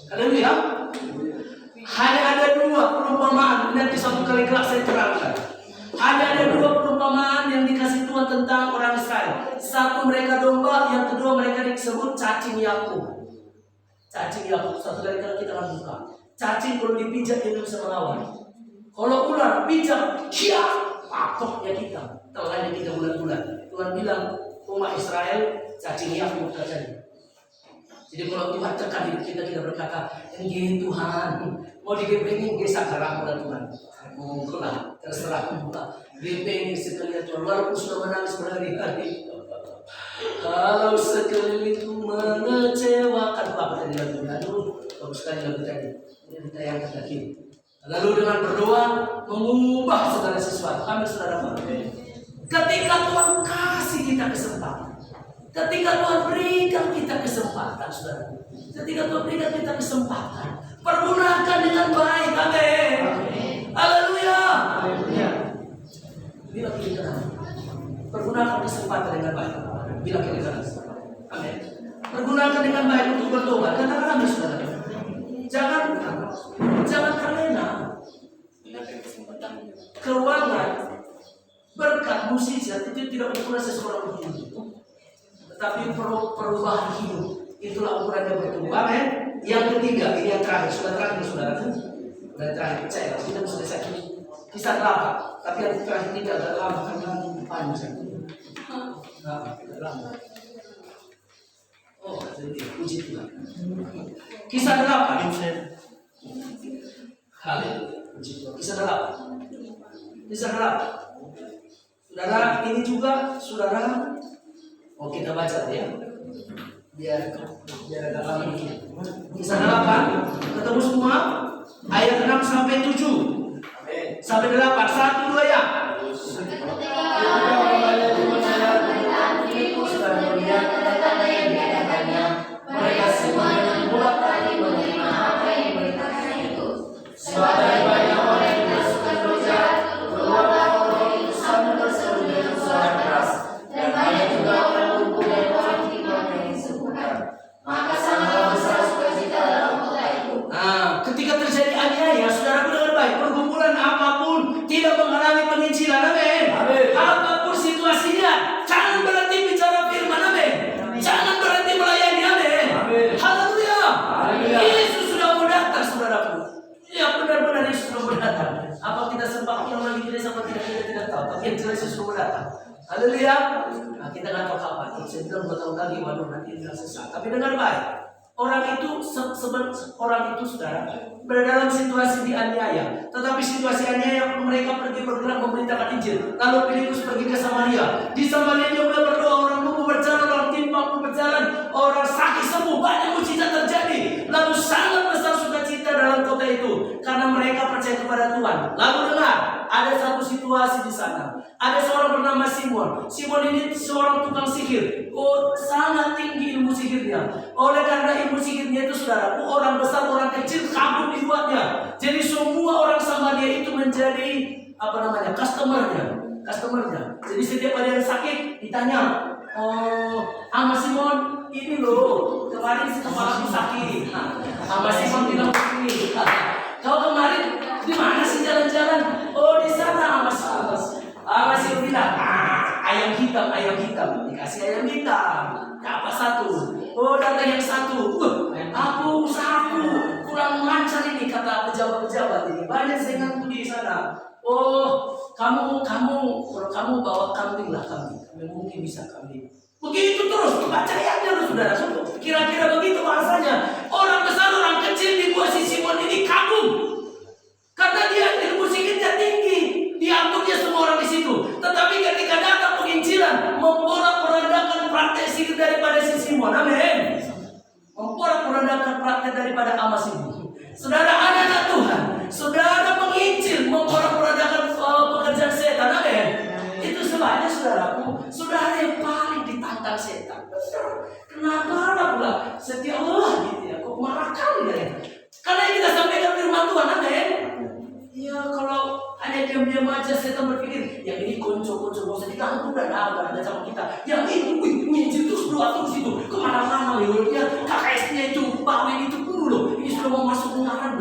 C: Haleluya. Hanya ada dua perumpamaan, nanti suatu kali kelak saya terangkan. Hanya ada dua perumpamaan yang dikasih Tuhan tentang orang Israel. Satu mereka domba, yang kedua mereka disebut cacing Yakub. Cacing Yakub, satu kali kita akan buka. Cacing kalau dipijak dia bisa melawan. Kalau ular pijak, pakoknya kita, telannya kita bulan-bulan. Tuhan bilang, umat Israel cacing Yakub katanya. Jadi kalau Tuhan tekan hidup kita berkata, "Engge Tuhan, mau digepengin ge sakarang Tuhan." Mungkinlah terserah kita. Gepengin sekalian Tuhan, walaupun sudah menangis berhari-hari. Kalau sekelilingku mengecewakan, apa tadi lagu? Aduh, bagus sekali lagu tadi. Ini kita yang kaki. Lalu dengan berdoa mengubah segala sesuatu. Amin saudara. Ketika Tuhan kasih kita kesempatan, ketika Tuhan berikan kita kesempatan, saudara. Ketika Tuhan berikan kita kesempatan, pergunakan dengan baik. Amin. Haleluya. Bila kita pergunakan kesempatan dengan baik. Bila kita amin. Pergunakan dengan baik untuk bertobat. Katakan amin saudara. Jangan terlena. Keuangan, berkat, musisat itu tidak ukuran seseorang bertumbuh, tetapi perubahan hidup itulah ukurannya bertumbuh. Amin. Yang ketiga, ini yang terakhir, sudah terakhir saudara. Sudah terakhir, percaya kita sudah selesai. Kisah 8, tapi yang terakhir ini agak lama karena panjang. Agak lama. Oh, jadi puji Tuhan. Kisah 8. Haleluya. Kisah 8. Kisah 8. Saudara, ini juga saudara. Oh, kita baca ya. Biar agak lama dikit. Kisah 8. Ketemu semua? Ayat 6 sampai 7. Sampai 8. 1, 2 ya.
B: Mereka semua dengan bulat hati menerima apa yang diberitakan itu. Sebagai banyak orang yang dimasukkan roh jahat, keluarlah roh itu sambil berseru dengan suara keras, dan banyak juga orang lumpuh dan orang timpang yang disembuhkan. Maka sangatlah besar sukacita dalam kota itu.
C: Ketika terjadi aniaya, saudara dengar baik, pergumulan apapun tidak menghalangi penginjilan, amin. Apapun situasinya, jangan berhenti bicara firman, amin. Jangan berhenti melayani, amin. Haleluya. Yesus sudah mau datang, saudaraku. Ya benar-benar Yesus sudah mau datang. Apa kita sempat yang lagi kita sama kita tidak tahu, tapi yang jelas Yesus sudah mau datang. Haleluya. Nah, kita nggak tahu kapan. Saya bilang 2 tahun lagi, waduh nanti tidak sesat. Tapi dengar baik. Orang itu saudara berada dalam situasi dianiaya, tetapi situasi aniaya mereka pergi bergerak memberitakan Injil. Lalu Filipus pergi ke Samaria. Di Samaria dia mulai berdoa, orang lumpuh berjalan, orang timpang berjalan, orang sakit sembuh, banyak mujizat terjadi. Lalu sangat besar sukacita dalam kota itu karena mereka percaya kepada Tuhan. Lalu dengar, ada satu situasi di sana. Ada seorang bernama Simon. Simon ini seorang tukang sihir. Oh, sangat tinggi ilmu sihirnya. Oleh karena ilmu sihirnya itu, saudaraku, orang besar, orang kecil kabur dibuatnya. Jadi semua orang Samaria itu menjadi customernya. Jadi setiap ada yang sakit ditanya, Ama Simon, ini loh, kemarin kepalaku sakit. Ama Simon bilang begini, kau kemarin di mana sih jalan-jalan? Oh, di sana Ama Simon. Ama Simon bilang, ayam hitam, dikasih ayam hitam. Dapat satu. Oh, datang yang satu. Usahaku kurang lancar ini, kata pejabat-pejabat ini. Banyak sainganku di sana. Oh, kamu kalau kamu bawa kambing lah, kambing mungkin bisa kambing. Begitu terus, baca ayatnya, saudara. Kira-kira begitu bahasanya. Orang besar, orang kecil di bawah si Simon ini kagum karena dia ilmu sihirnya tinggi. Diaturnya semua orang di situ. Tetapi ketika datang penginjilan, memporak-porandakan praktek sihir daripada si Simon. Amin. Memporak-porandakan praktek daripada Ama Simon. Saudara anak-anak Tuhan, saudara penginjil memporak-porandakan pekerjaan setan. Amin. Itu sebabnya, saudaraku, saudara yang paling ditantang setan. Kenapa pula setiap Allah gitu ya? Kok marah kali ya? Karena yang kita sampaikan firman Tuhan. Amin. Ya, kalau hanya diam-diam aja setan berpikir, yang ini konco-konco bosan kita, udah ada sama kita. Yang itu, nginjil terus doa terus itu, kemana-mana ya. KKS-nya itu, bawin itu dulu loh. Ini sudah mau masuk pengaran,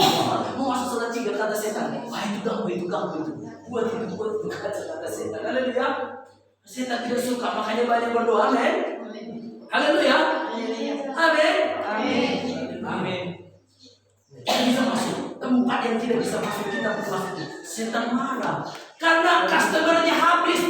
C: mau masuk sholat 3 kata setan. Itu ganggu itu. Buat itu kata setan. Haleluya. Setan tidak suka, makanya banyak berdoa. Amin. Haleluya. Amin. Kita bisa masuk tempat yang tidak bisa masuk, kita masuk. Setan marah karena customernya habis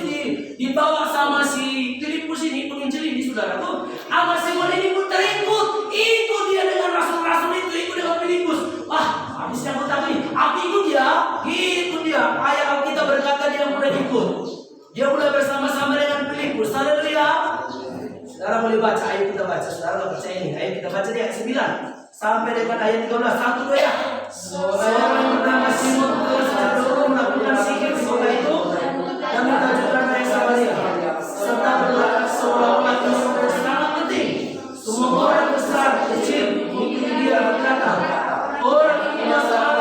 C: dibawa sama si Filipus ini, penginjil ini, saudara tuh. Ama Simon ini pun terikut. Itu dia dengan rasul-rasul itu, ikut dengan Filipus. Habisnya aku tadi, aku ikut dia. Itu dia. Ayat Alkitab berkata dia mulai ikut. Dia mulai bersama-sama dengan Filipus. Haleluya. Saudara boleh baca, ayo kita baca. Saudara percaya ini, ayo kita baca di ayat 9 sampai dengan ayat 13. 1, 2 ya. Seorang bernama Simon secara dulu melakukan sihir di kota itu dan mengajukan ayat Samaria serta berlaku seolah-olah itu sangat penting. Semua orang besar kecil mengikuti dia berkata, orang ini masalah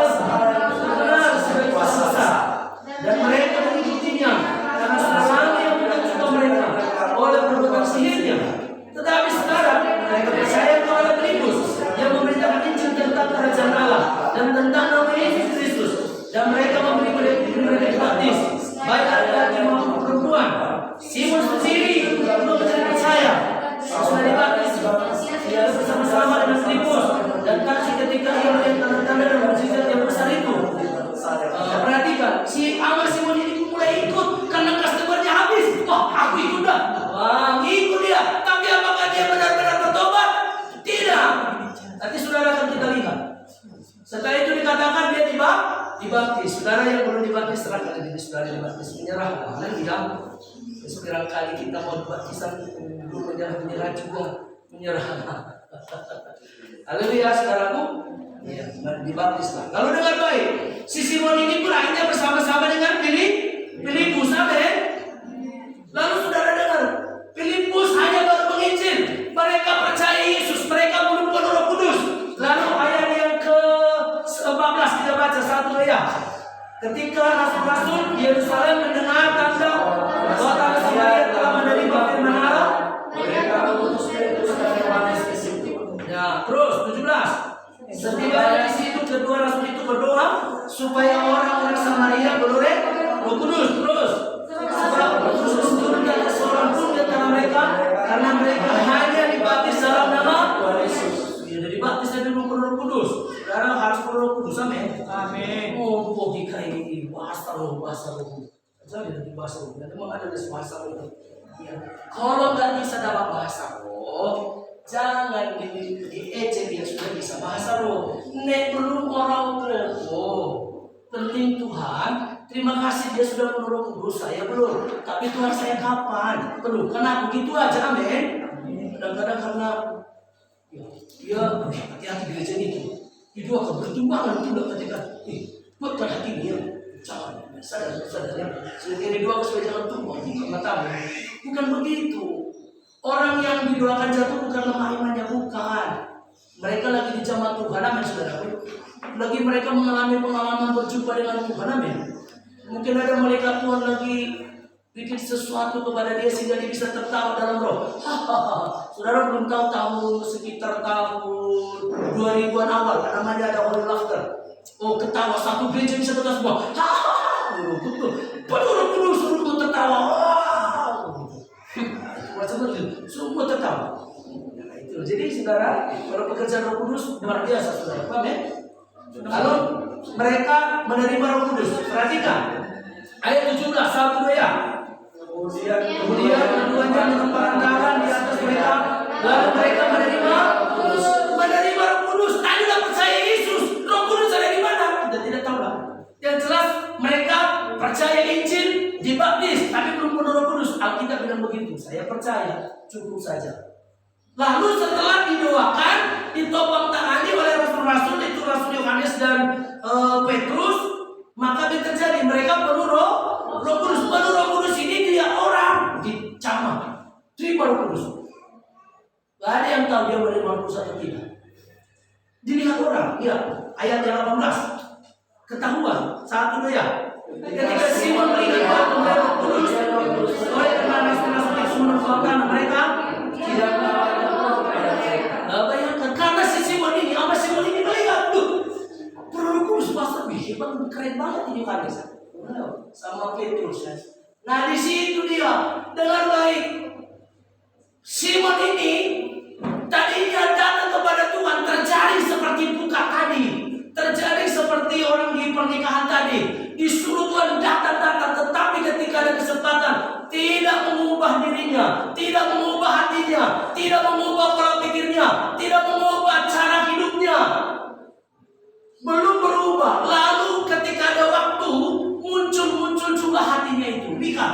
C: benar sebagai kuasa dan mereka mengikutinya karena seorang yang mengajukan mereka oleh perbuatan sihirnya. Tetapi sekarang mereka percaya kepada Filipus yang memberitakan Injil tentang kerajaan Allah dan tentang nama Yesus Kristus, dan mereka memberi mereka dibaptis, baik laki-laki maupun perempuan. Simon sendiri belum menjadi percaya, sudah dibaptis. Ia bersama-sama dengan Filipus dan kasih ketika ia melihat tanda-tanda dan mukjizat yang besar itu. Perhatikan, si Ama Simon ini mulai ikut karena customernya habis. Aku ikut dah. Ikut dia. Tapi apakah dia benar-benar bertobat? Tidak. Nanti saudara akan kita lihat. Setelah itu dikatakan dia dibaptis. Saudara yang belum dibaptis, serahkan diri saudara dibaptis, menyerah. Haleluya. Sekiranya kali kita mau dibaptisan, belum menyerah juga. Menyerah. Haleluya, saudaraku. Ya, dibaptis lah. Lalu dengar baik, si Simon ini pun akhirnya bersama-sama dengan Filipus. Amin. Lalu saudara dengar, Filipus hanya baru menginjil. Mereka percaya Yesus, mereka belum penuh Roh Kudus. Lalu ayat yang ke-14 kita baca 1 ya. Ketika rasul-rasul di Yerusalem mendengar tanda bahwa tanah Samaria telah menerima firman Allah, mereka mengutus Petrus dan Yohanes ke situ. Ya, terus 17. Setibanya di situ kedua rasul itu berdoa supaya orang-orang Samaria beroleh Roh Kudus. Terus sebab Roh Kudus turun di atas seorang pun di antara mereka karena mereka hanya dibaptis dalam nama Yesus. Ya, jadi baptis dari Roh Kudus. Sekarang harus Roh Kudus. Amin. Oh, bagi kai bahasa roh. Jadi dari bahasa roh. Nanti mau ada bahasa roh. Ya. Kalau nggak bisa dapat bahasa roh, jangan diejek yang sudah bisa bahasa roh. Nek belum orang roh. Penting Tuhan. Terima kasih dia sudah penuh Roh Kudus. Saya belum. Tapi Tuhan saya kapan? Belum. Karena begitu aja. Amin. kadang-kadang karena dia hati-hati gereja itu. Itu akan bertumbangan pula ketika buatkan hati dia. Jangan sadar ya. Sehingga didoakan supaya jangan tumbang karena tahu. Bukan begitu. Orang yang didoakan jatuh bukan lemah imannya, bukan. Mereka lagi di zaman Tuhan, amin saudara. Lagi mereka mengalami pengalaman berjumpa dengan Tuhan, amin. Mungkin ada malaikat Tuhan lagi bikin sesuatu kepada dia sehingga dia bisa tertawa dalam roh. Saudara belum tahu tahun sekitar tahun 2000-an awal, namanya ada Holy Laughter. Oh, ketawa satu gereja bisa ketawa semua. Betul. Penuh Roh Kudus suruh tertawa. Macam itu, semua tertawa. Nah, itu. Jadi saudara, kalau pekerjaan Roh Kudus luar biasa, saudara. Paham ya? Lalu mereka menerima Roh Kudus. Perhatikan ayat 17, 1 ya. Kemudian keduanya menempatkan tangan di atas mereka, lalu mereka menerima Roh Kudus. Tadi tidak percaya Yesus, Roh Kudus ada di mana? Kita tidak tahu lah. Yang jelas mereka percaya Injil, dibaptis, tapi belum penuh Roh Kudus. Alkitab bilang begitu. Saya percaya, cukup saja. Lalu setelah didoakan, ditopang tangani oleh rasul-rasul, itu Rasul Yohanes dan Petrus, maka terjadi mereka penuh Roh Kudus. Penuh Roh Kudus ini dia orang dicamah, terima Roh Kudus. Gak ada yang tahu dia menerima Roh Kudus atau tidak. Dilihat orang, ya ayat yang 18, ketahuan saat itu ya. Ketika Simon melihat bahwa pemberian Roh Kudus oleh karena rasul-rasul itu menerangkan mereka tidak bayangkan karena si Simon ini melihat Roh Kudus pastor hebat, keren banget ini Yohanes sama Petrus. Nah di situ dia dengar baik. Simon ini tadinya datang kepada Tuhan terjadi seperti buka tadi, terjadi seperti orang di pernikahan tadi, disuruh Tuhan datang, tetapi ketika ada kesempatan tidak mengubah dirinya, tidak mengubah hatinya, tidak mengubah pola pikirnya, tidak mengubah cara hidupnya, belum berubah. Lalu ketika ada waktu muncul juga hatinya itu. Lihat,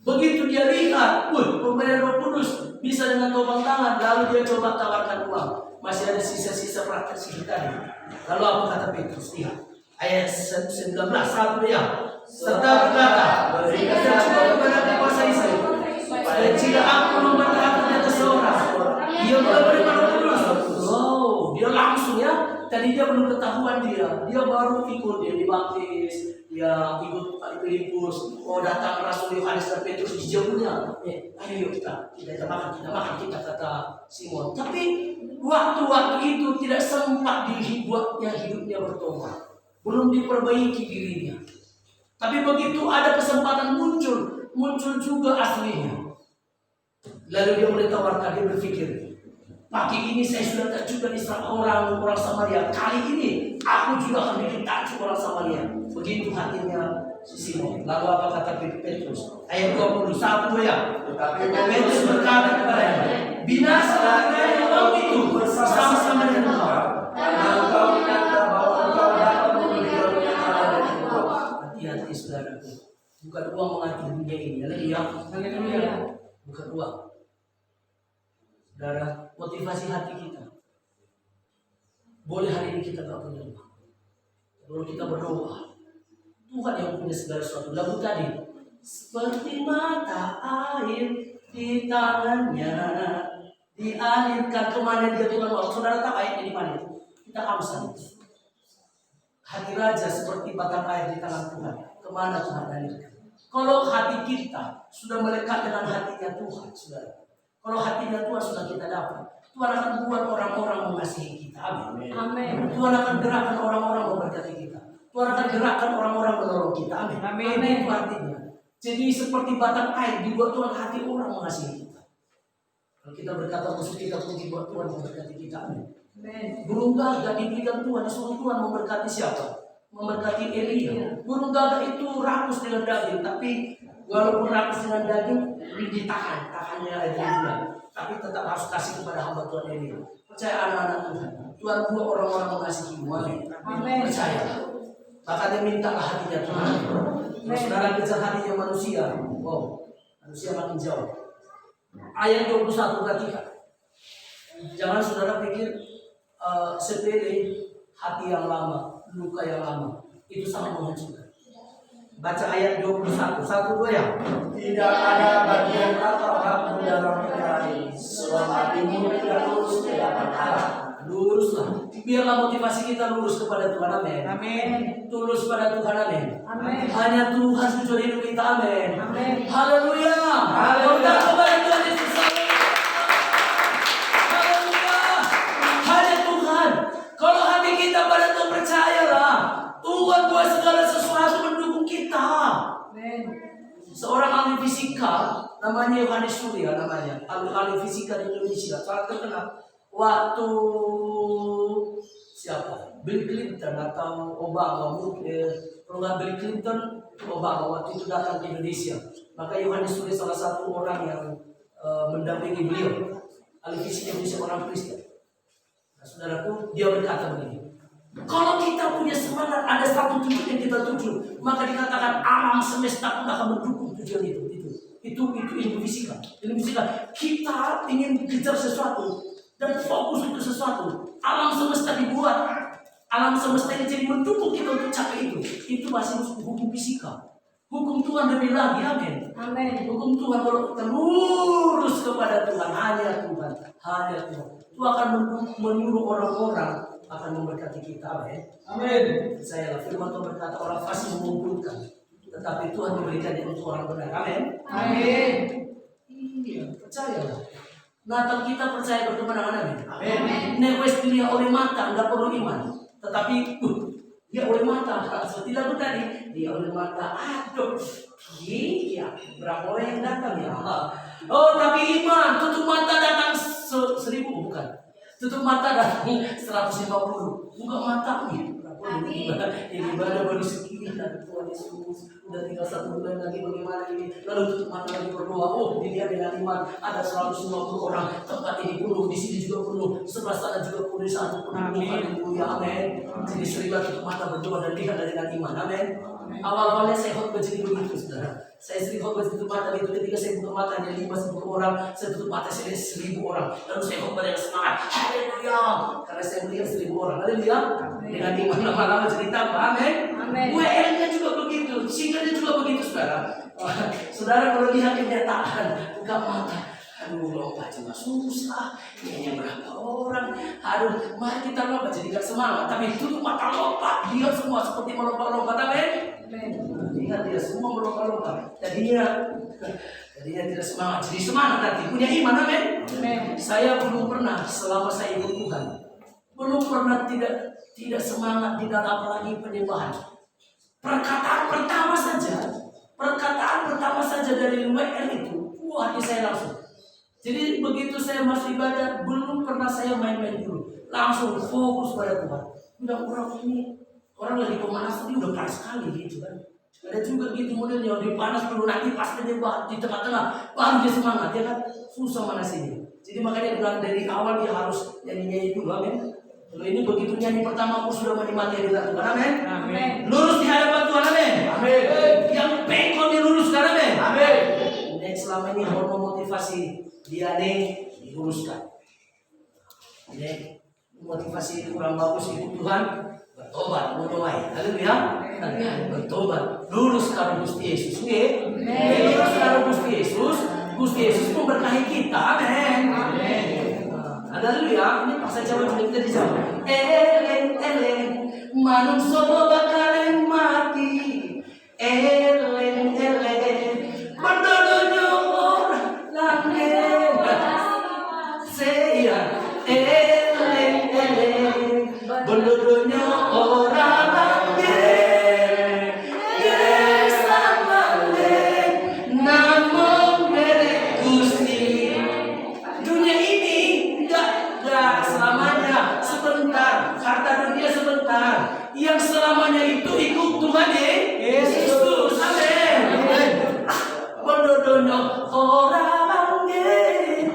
C: begitu dia lihat, pemberian Roh Kudus bisa dengan topang tangan, lalu dia coba tawarkan uang. Masih ada sisa-sisa praktek sihir tadi. Lalu apa kata Petrus? Lihat ayat 19, 1 ya. Serta berkata, berikan juga kepada kuasa saya, dan jika aku memberkati atas seorang, dia boleh menerima Roh Kudus. Wow, dia langsung ya. Tadi dia belum ketahuan dia baru ikut, dia dibaptis, dia ikut Filipus. Oh, datang Rasul Yohanes dan Petrus di jauhnya. Ayo kita makan kata Simon. Tapi waktu itu tidak sempat dibuatnya hidupnya bertobat, belum diperbaiki dirinya. Tapi begitu ada kesempatan muncul juga aslinya. Lalu dia mulai tawarkan, dia berpikir, pagi ini saya sudah takjub di orang Samaria. Kali ini aku juga akan bikin takjub orang Samaria. Begitu hatinya si Simon. Lalu apa kata Petrus? Ayat 21 ya. Petrus berkata kepadanya, binasalah kaum itu bersama-sama dengan engkau. Karena engkau menyangka bahwa engkau dapat memberikan kemenangan. Hati-hati saudaraku. Bukan uang mengatur dunia ini. Haleluya. Bukan uang. Saudara, motivasi hati kita. Boleh hari ini kita gak punya uang, lalu kita berdoa, Tuhan yang punya segala sesuatu. Lagu tadi, seperti mata air di tangannya, dialirkan kemana dia Tuhan mau. Saudara tahu ayatnya di mana? Kita Amsal. Hati raja seperti batang air di tangan Tuhan. Kemana Tuhan alirkan? Kalau hati kita sudah melekat dengan hatinya Tuhan, saudara. Kalau hatinya Tuhan sudah kita dapat, Tuhan akan buat orang-orang mengasihi kita. Amin. Amin. Tuhan akan gerakkan orang-orang memberkati kita. Tuhan akan gerakkan orang-orang menolong kita. Amin. Amin. Itu artinya. Jadi seperti batang air dibuat Tuhan hati orang mengasihi kita. Kalau kita berkata musuh kita pun dibuat Tuhan memberkati kita. Amin. Burung gagak diberikan Tuhan, disuruh Tuhan memberkati siapa? Memberkati Elia. Burung gagak itu rakus dengan daging, tapi walaupun rakus dengan daging, tahannya Elia, tapi tetap harus kasih kepada hamba Tuhan Elia. Percaya anak-anak Tuhan, Tuhan buat orang-orang mengasihimu. Amin. Percaya. Maka dia mintalah hatinya Tuhan. Saudara kejar hatinya manusia, wow, manusia makin jauh. Ayat 21 perhatikan. Jangan saudara pikir sepele, hati yang lama, luka yang lama, itu sangat menghancurkan. Baca ayat 21, 1-2 ya.
B: Tidak ada bagian atau hakmu dalam perkara ini, sebab hatimu tidak lurus ke hadapan Allah.
C: Luruslah. Biarlah motivasi kita lurus kepada Tuhan. Amin.
D: Amin.
C: Tulus pada Tuhan. Amin.
D: Amin.
C: Hanya Tuhan tujuan hidup kita. Amin.
D: Amin.
C: Haleluya.
B: Haleluya.
C: Kepada Tuhan Yesus. Haleluya. Hanya Tuhan. Kalau hati kita pada Tuhan, percayalah Tuhan buat segala sesuatu mendukung kita.
D: Amin.
C: Seorang ahli fisika namanya Yohanes Surya, namanya ahli fisika di Indonesia, sangat terkenal. Waktu siapa? Bill Clinton atau Obama, kalau nggak Bill Clinton, Obama waktu itu datang ke Indonesia, maka Yohanes Surya salah satu orang yang mendampingi beliau, ahli fisika Indonesia, orang Kristen. Nah, saudaraku, dia berkata begini: kalau kita punya semangat, ada satu tujuan yang kita tuju, maka dikatakan alam semesta pun akan mendukung tujuan itu. Itu ilmu fisika. Ilmu fisika, kita ingin kejar sesuatu dan fokus untuk sesuatu. Alam semesta dibuat, alam semesta ini jadi mendukung kita untuk capai itu. Itu masih hukum fisika. Hukum Tuhan lebih lagi, amin.
D: Amin.
C: Hukum Tuhan kalau kita lurus kepada Tuhan, hanya Tuhan, hanya Tuhan. Itu akan menyuruh orang-orang akan memberkati kita, amin.
B: Amin.
C: Percayalah, firman Tuhan berkata orang fasik mengumpulkan, tetapi Tuhan memberikannya untuk orang benar, amin.
D: Amin.
C: Iya, percayalah. Natal kita percaya berkemenangan, amin.
B: Amin.
C: Nek wis dilihat oleh mata, enggak perlu iman. Tetapi dia oleh mata, seperti lagu tadi, dia oleh mata. Aduh, iya, berapa orang yang datang ya? Oh, tapi iman, tutup mata datang 1.000, bukan? Tutup mata datang 150, buka matanya. Ini ibadah baru sekian, Tuhan Yesus udah tinggal 1 bulan lagi, bagaimana ini? Lalu tutup mata lagi berdoa. Oh, dilihat dengan iman ada 150 orang, tempat ini penuh, di sini juga penuh, sebelah sana juga penuh, di sana penuh. Haleluya, amin. Jadi seringlah tutup mata berdoa dan lihat dengan iman, amin. Awal-awalnya saya khotbah jadi begitu, saudara. Saya sering khotbah tutup mata itu, ketika saya buka mata ada 5-10 orang, saya tutup mata saya lihat 1.000 orang. Lalu saya khotbah dengan semangat, haleluya, karena saya melihat 1.000 orang, haleluya. Dengan iman lama-lama jadi tambah, amin. WL-nya juga begitu, singlenya juga begitu, saudara. Saudara kalau lihat kenyataan, buka mata, aduh lomba cuma susah, ini berapa orang, aduh mari kita lomba jadi gak semangat, tapi tutup mata lompat, dia semua seperti melompat-lompat, amin. Lihat dia semua melompat-lompat, jadinya tidak semangat, jadi semangat nanti punya iman, amin. Saya belum pernah selama saya ikut Tuhan, belum pernah tidak semangat, tidak apalagi penyembahan. Perkataan pertama saja dari WL itu, hati saya langsung. Jadi begitu saya masuk ibadah, belum pernah saya main-main dulu, langsung fokus pada Tuhan. Udah orang ini, orang lagi pemanas tadi udah panas sekali gitu kan. Ada juga gitu modelnya, dia panas dulu, nanti pas penyembah di tengah-tengah baru dia semangat, ya kan? Susah manasinya. Jadi makanya dari awal dia harus nyanyi dulu, amin. Kalau ini begitu nyanyi pertama aku sudah menikmati dengan Tuhan, amin.
D: Amin.
C: Lurus di hadapan Tuhan, amin.
B: Amin.
C: Yang bengkok diluruskan, amin.
B: Amin.
C: Dan selama ini hormon motivasi dia diluruskan. Ini motivasi kurang bagus itu Tuhan bertobat, mulai. Haleluya. Bertobat, lurus karena Gusti Yesus. Oke? Lurus karena Gusti Yesus. Gusti Yesus memberkahi kita, amin. Amin. Haleluya, ini pasal Jawa yang kita dijawab. Eleng manungsa bakal mati. Eleng mendodonya orang langit. Saya eleng mendodonya orang langit. Yesus langit namun merek Gusti. Dunia ini enggak selamanya, sebentar. Harta dunia sebentar. Yang selamanya itu ikut Tuhan Yesus. Amin. Mendodonya orang langit,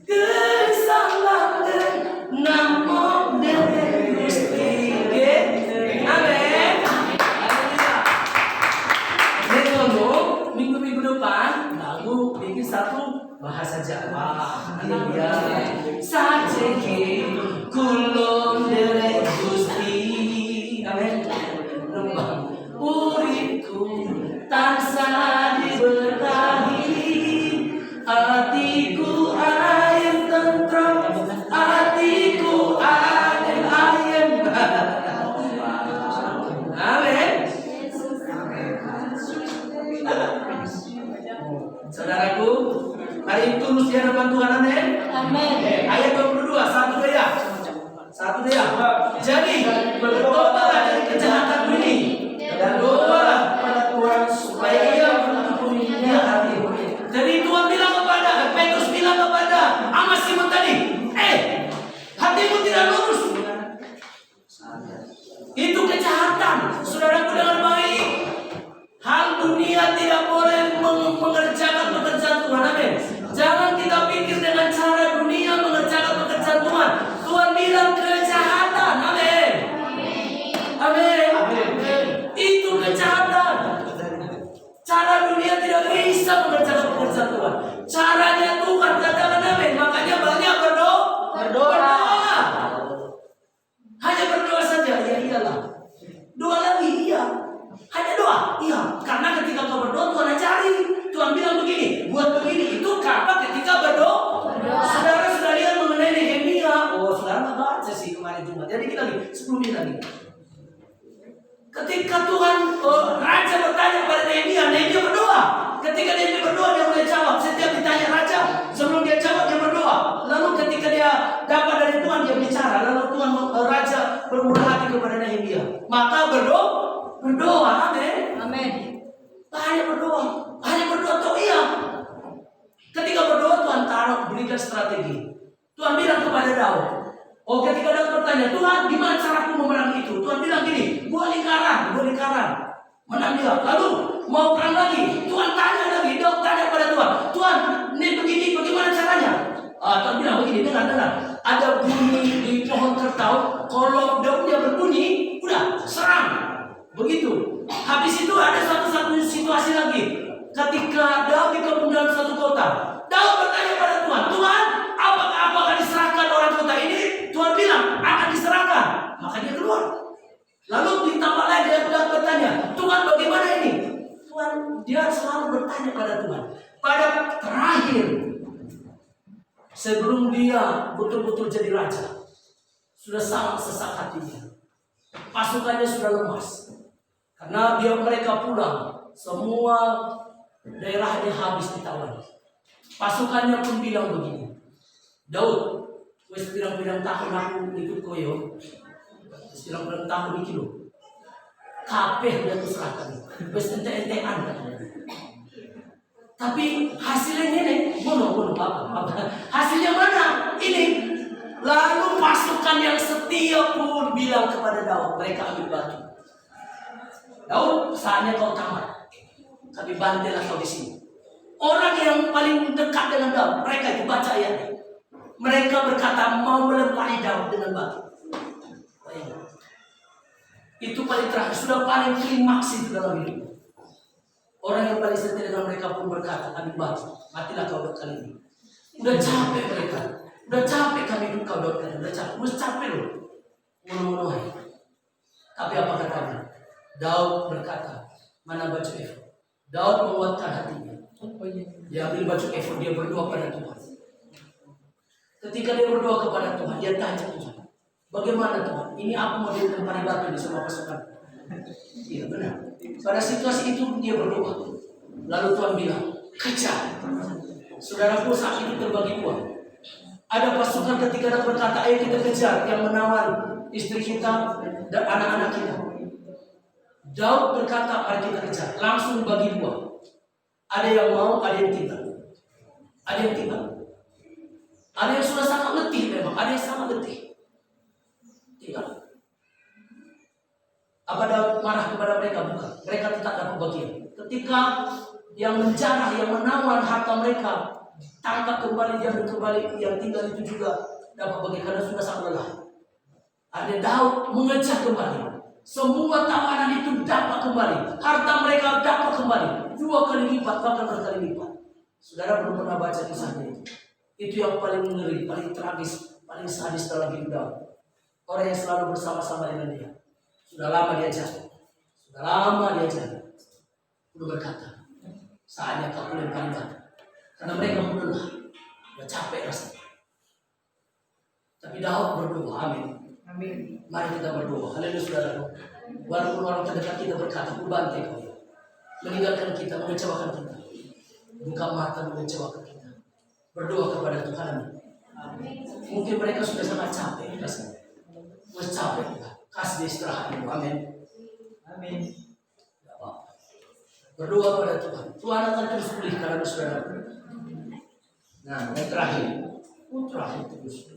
C: kesalahan namun dari Gusti. Amin. Jadi ngomong minggu depan lagu bikin satu bahasa Jawa. Haleluya. Saja Saudaraku, hari tulus di hadapan Tuhan, amin.
B: Amin.
C: Ayat 22, satu daya. Jadi bertobatlah dari kejahatanmu ini dan doalah kepada Tuhan supaya Ia mengampuni hatimu. Jadi Tuhan bilang kepada Petrus bilang kepada Amas Simon tadi, hatimu tidak lurus. Itu kejahatan. Saudaraku dengan baik. Hal dunia tidak boleh mengerjakan pekerjaan Tuhan. Amin. Jangan kita pikir dengan cara dunia mengerjakan pekerjaan Tuhan. Tuhan bilang kejahatan. Amin. Amin. Itu kejahatan. Cara dunia tidak bisa mengerjakan pekerjaan Tuhan. Caranya Tuhan, katakan amin. Makanya banyak berdoa. Hanya berdoa saja. Ya iyalah. Doa lagi, iya. Hanya doa, iya. Karena ketika kau berdoa Tuhan ajari. Tuhan bilang begini, buat begini. Itu apa ketika berdoa? Saudara sudah lihat mengenai Nehemia. Oh, saudara nggak baca sih kemarin Jumat. Jadi kita lagi 10 menit lagi. Ketika Tuhan raja bertanya pada Nehemia berdoa. Ketika Nehemia berdoa dia mulai jawab. Setiap ditanya raja, sebelum dia jawab dia berdoa. Lalu ketika dia dapat dari Tuhan dia bicara. Lalu Tuhan raja bermurah hati kepada Nehemia. Maka berdoa, amin.
B: Amin.
C: Hanya berdoa toh iya. Ketika berdoa Tuhan berikan strategi. Tuhan bilang kepada Daud. Oh, ketika Daud bertanya, Tuhan gimana caraku memerangi itu? Tuhan bilang gini, buat lingkaran. Menang dia. Lalu mau perang lagi. Tuhan tanya lagi. Daud tanya pada Tuhan, ini begini, bagaimana caranya? Tuhan bilang begini, dengar. Ada bunyi di pohon kertau. Kalau daunnya berbunyi, udah serang. Begitu. Habis itu ada satu situasi lagi. Ketika Daud dikepung dalam satu kota, Daud bertanya pada Tuhan, apakah diserahkan orang kota ini? Tuhan bilang akan diserahkan. Maka dia keluar. Lalu ditambah lagi dia bertanya, Tuhan bagaimana ini? Tuhan, dia selalu bertanya pada Tuhan. Pada terakhir, sebelum dia betul-betul jadi raja, sudah sangat sesak hatinya. Pasukannya sudah lemas. Karena mereka pulang, semua daerahnya habis ditawan. Pasukannya pun bilang begini, Daud, wes pirang-pirang tahun aku ikut koyo, pirang-pirang tahun iki lho. Kabeh udah diserahkan, wes ente-entean. Tapi hasilnya ini, bono apa? Hasilnya mana? Ini. Lalu pasukan yang setia pun bilang kepada Daud, mereka ambil batu. Daud, saatnya kau tamat. Tapi bantailah kau di sini. Orang yang paling dekat dengan Daud, mereka itu baca ayatnya. Mereka berkata mau melempari Daud dengan batu. Itu paling terakhir, sudah paling klimaks itu dalam hidup. Orang yang paling setia dengan mereka pun berkata, ambil batu, matilah kau kali ini. Udah capek mereka. Udah capek kami hidup kau Daud kali. Udah capek loh. Ngono-ngono. Tapi apa katanya? Daud berkata, mana baju efod? Daud menguatkan hatinya. Dia ambil baju efod, dia berdoa pada Tuhan. Ketika dia berdoa kepada Tuhan, dia tanya Tuhan, bagaimana Tuhan? Ini aku mau dilempari batu di semua pasukan. Iya benar. Pada situasi itu dia berdoa. Lalu Tuhan bilang, kejar. Saudaraku, saat itu terbagi dua. Ada pasukan ketika dia berkata, ayo kita kejar, yang menawan istri kita dan anak-anak kita. Daud berkata, mari kita kejar. Langsung bagi dua. Ada yang mau, ada yang tidak. Ada yang sudah sangat letih memang. Ada yang sangat letih. Tidak. Apa Daud marah kepada mereka? Bukan. Mereka tidak dapat bagian. Ketika yang menjarah, yang menawan harta mereka, tangkap kembali, diambil kembali, yang tinggal itu juga dapat bagian karena sudah sangat lelah. Ada Daud mengejar kembali. Semua tawanan itu dapat kembali. Harta mereka dapat kembali. 2 kali lipat, bahkan berkali lipat. Saudara belum pernah baca kisahnya itu. Itu yang paling ngeri, paling tragis, paling sadis dalam hidup Daud. Orang yang selalu bersama-sama dengan dia. Sudah lama dia jatuh. Udah berkata, saatnya kau lempari batu. Karena mereka lelah. Udah capek rasanya. Tapi Daud berdoa, amin. Mari kita berdoa. Haleluya saudara. Walaupun orang terdekat kita berkata, aku bantai kau, meninggalkan kita, mengecewakan kita. Buka mata mengecewakan kita. Berdoa kepada Tuhan. Mungkin mereka sudah sangat capek rasanya. Sudah capek kita. Kasih istirahat. Amin.
B: Amin.
C: Berdoa kepada Tuhan. Tuhan akan terus pulihkan saudara. Nah, yang terakhir. Terakhir terus.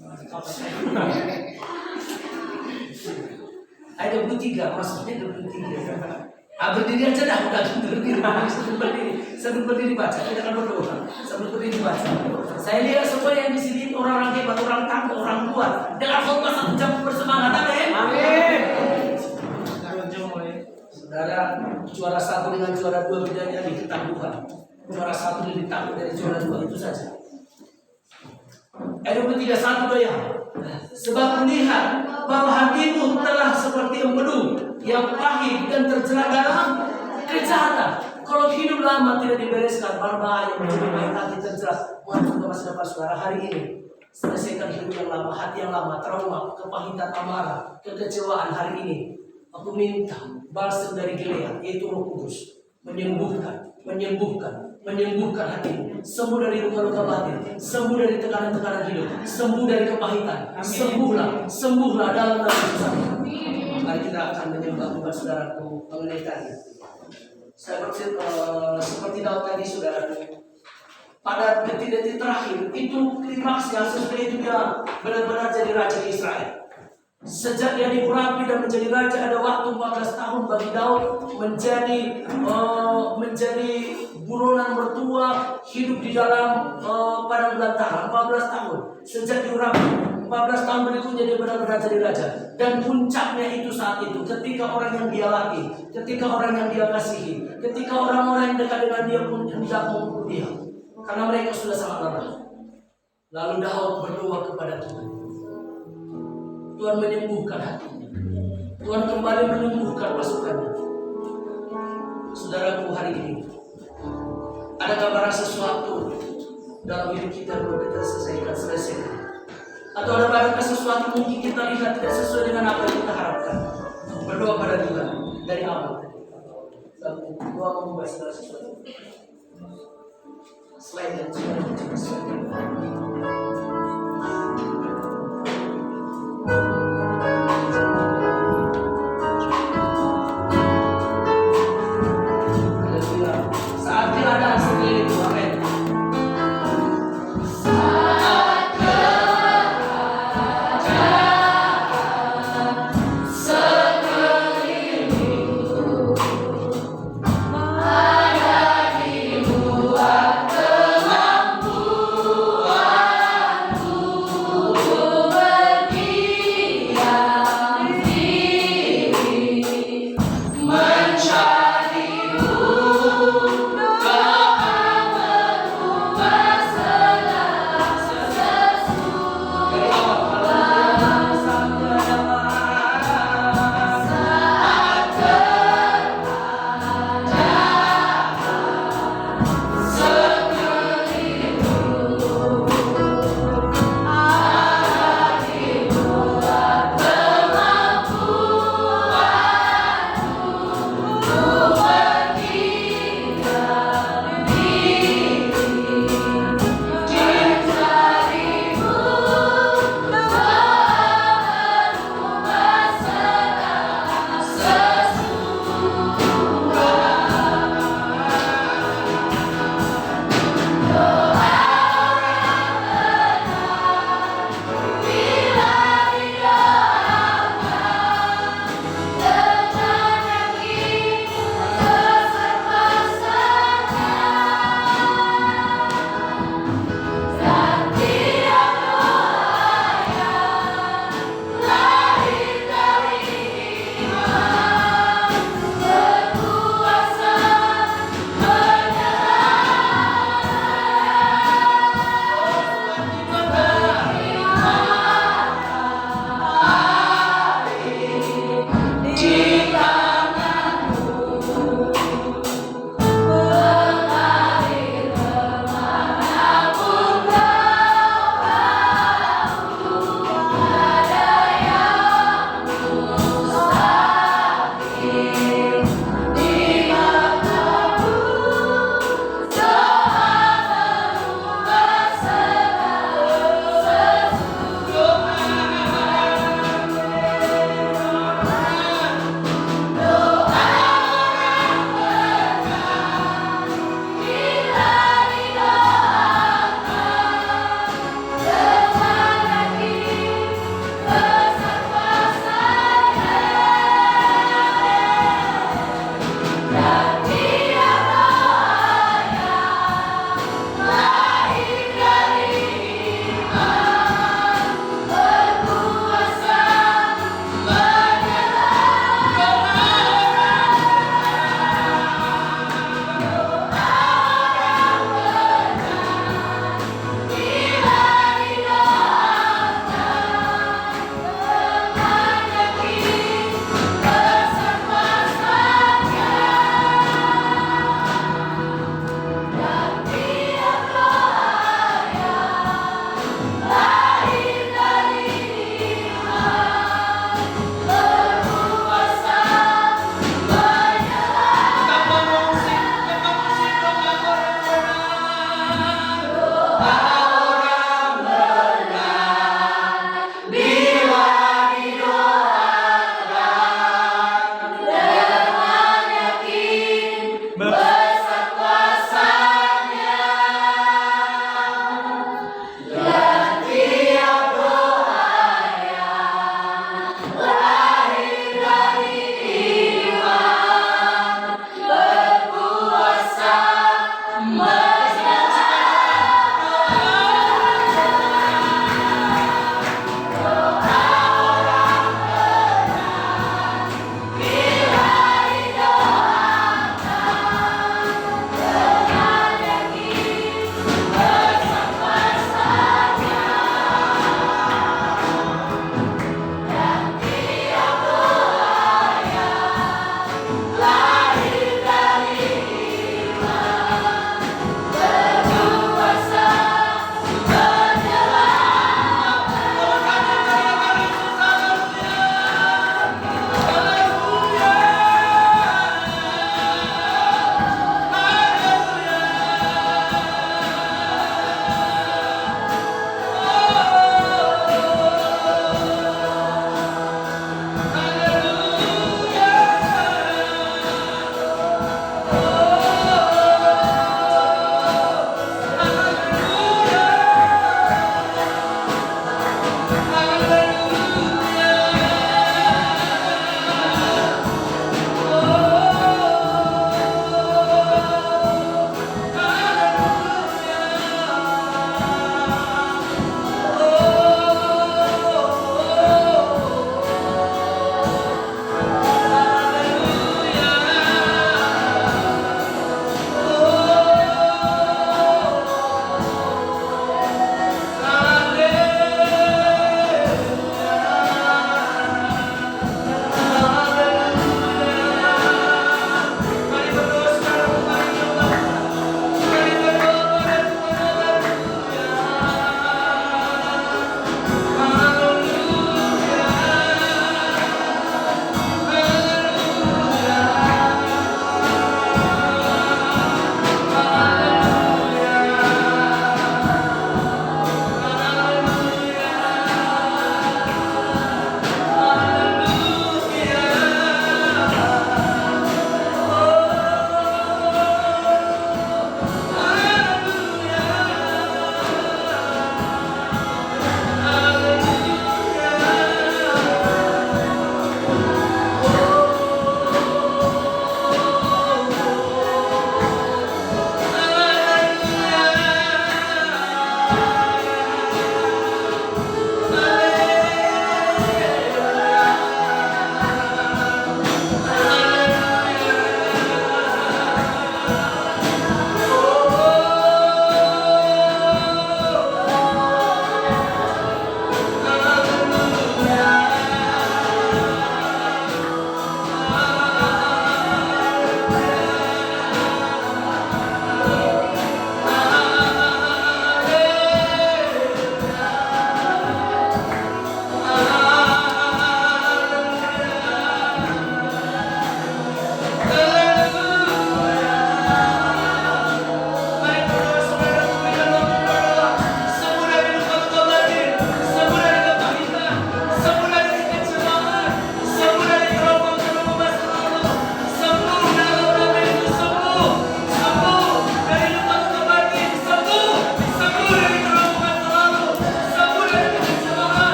C: Ada 23, maksudnya 23. Berdiri aja dah, udah berdiri. Sambil berdiri baca, kita akan berdoa. Sambil berdiri baca. Saya lihat semua yang di sini orang-orang hebat, orang tangguh, orang kuat. Dengan khotbah 1 jam bersemangat, amin.
B: Amin.
C: Saudara, juara 1 dengan juara 2 bedanya di ketangguhan. Juara 1 lebih tangguh dari juara 2, itu saja. Ayat 23:1 ya. Sebab melihat bahwa hatimu telah seperti empedu yang pahit dan terjerat dalam kejahatan. Kalau hidup lama tidak dibereskan, berbahaya menjadi hati terjerat. Masuk ke masa depan saudara hari ini. Selesaikan hidup yang lama, hati yang lama, trauma, kepahitan, amarah, kekecewaan hari ini. Aku minta balsam dari Gilead, yaitu Roh Kudus, menyembuhkan hatimu, sembuh dari luka-luka batin, sembuh dari tekanan-tekanan hidup, sembuh dari kepahitan. Sembuhlah dalam nama Yesus. Mari kita akan menyembah Tuhan saudaraku mengenai tadi. Saya berkata seperti Daud tadi saudaraku. Pada detik-detik terakhir itu klimaksnya sesudah itu dia benar-benar jadi raja Israel. Sejak dia diurapi dan menjadi raja ada waktu 14 tahun bagi Daud menjadi buronan mertua, hidup di dalam padang belantara 14 tahun. Sejak diurapi 14 tahun berikutnya dia benar-benar jadi raja. Dan puncaknya itu saat itu ketika orang yang dia latih, ketika orang yang dia kasihi, ketika orang-orang yang dekat dengan dia pun hendak membunuh dia karena mereka sudah sangat lelah. Lalu Daud berdoa kepada Tuhan. Tuhan menyembuhkan hatinya. Tuhan kembali menyembuhkan pasukannya. Saudaraku hari ini, ada gambaran sesuatu dalam hidup kita yang belum kita selesaikan. Atau ada barangkali sesuatu mungkin kita lihat tidak sesuai dengan apa yang kita harapkan. Berdoa pada Tuhan dari awal. Doa mengubah segala sesuatu. Selain dan sesuatu. Saatnya ada sendiri itu, amin.
B: Ada di buah tengah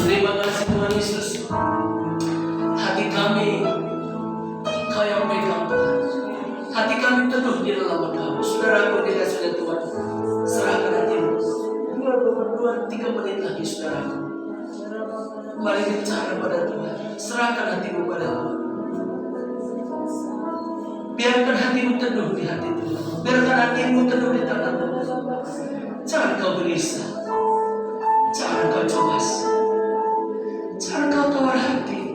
C: Terima kasih Tuhan Yesus. Hati kami, Engkau yang pegang Tuhan. Hati kami teduh di dalam Engkau. Saudaraku dikasih Tuhan, serahkan hatimu. 2-3 menit lagi saudaraku. Mari bicara pada Tuhan. Serahkan hatimu pada Tuhan. Biarkan hatimu teduh di hati Tuhan. Biarkan hatimu teduh di tangan Tuhan. Jangan kau gelisah. Jangan kau cemas. Jangan kau tawar hati.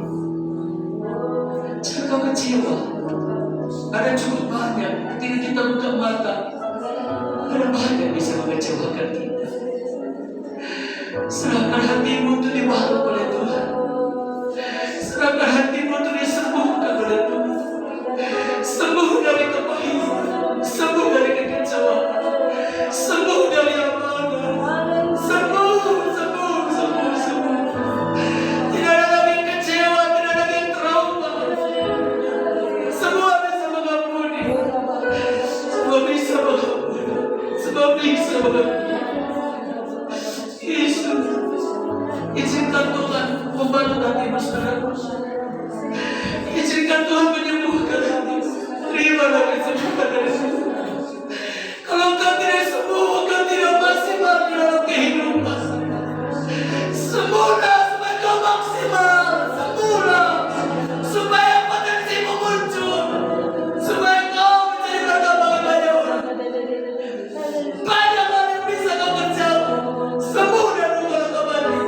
C: Jangan kau kecewa. Ada cukup banyak ketika kita buka mata. Ada banyak yang bisa mengecewakan kita. Serahkan hatimu untuk dibantu oleh Tuhan. Serahkan hatimu untuk disembuhkan oleh Tuhan. Sembuh dari kepahitan, sembuh dari kekecewaan, sembuh dari amarah, sembuh. Tidak ada lagi kecewa, tidak ada lagi trauma. Semua bisa mengampuni, semua bisa mengampuni, semua bisa mengampuni. Yesus, izinkan Tuhan membantu hatimu saudara. Izinkan Tuhan menyembuhkan hatimu. Terimalah kesembuhan dari Tuhan. Kalau engkau tidak sembuh, engkau tidak maksimal di dalam kehidupan. Sembuhlah supaya kau maksimal. Sembuhlah supaya potensimu muncul. Supaya kau menjadi berkat bagi banyak orang. Banyak hal yang bisa kau kerjakan. Sembuh dan bukan kembali.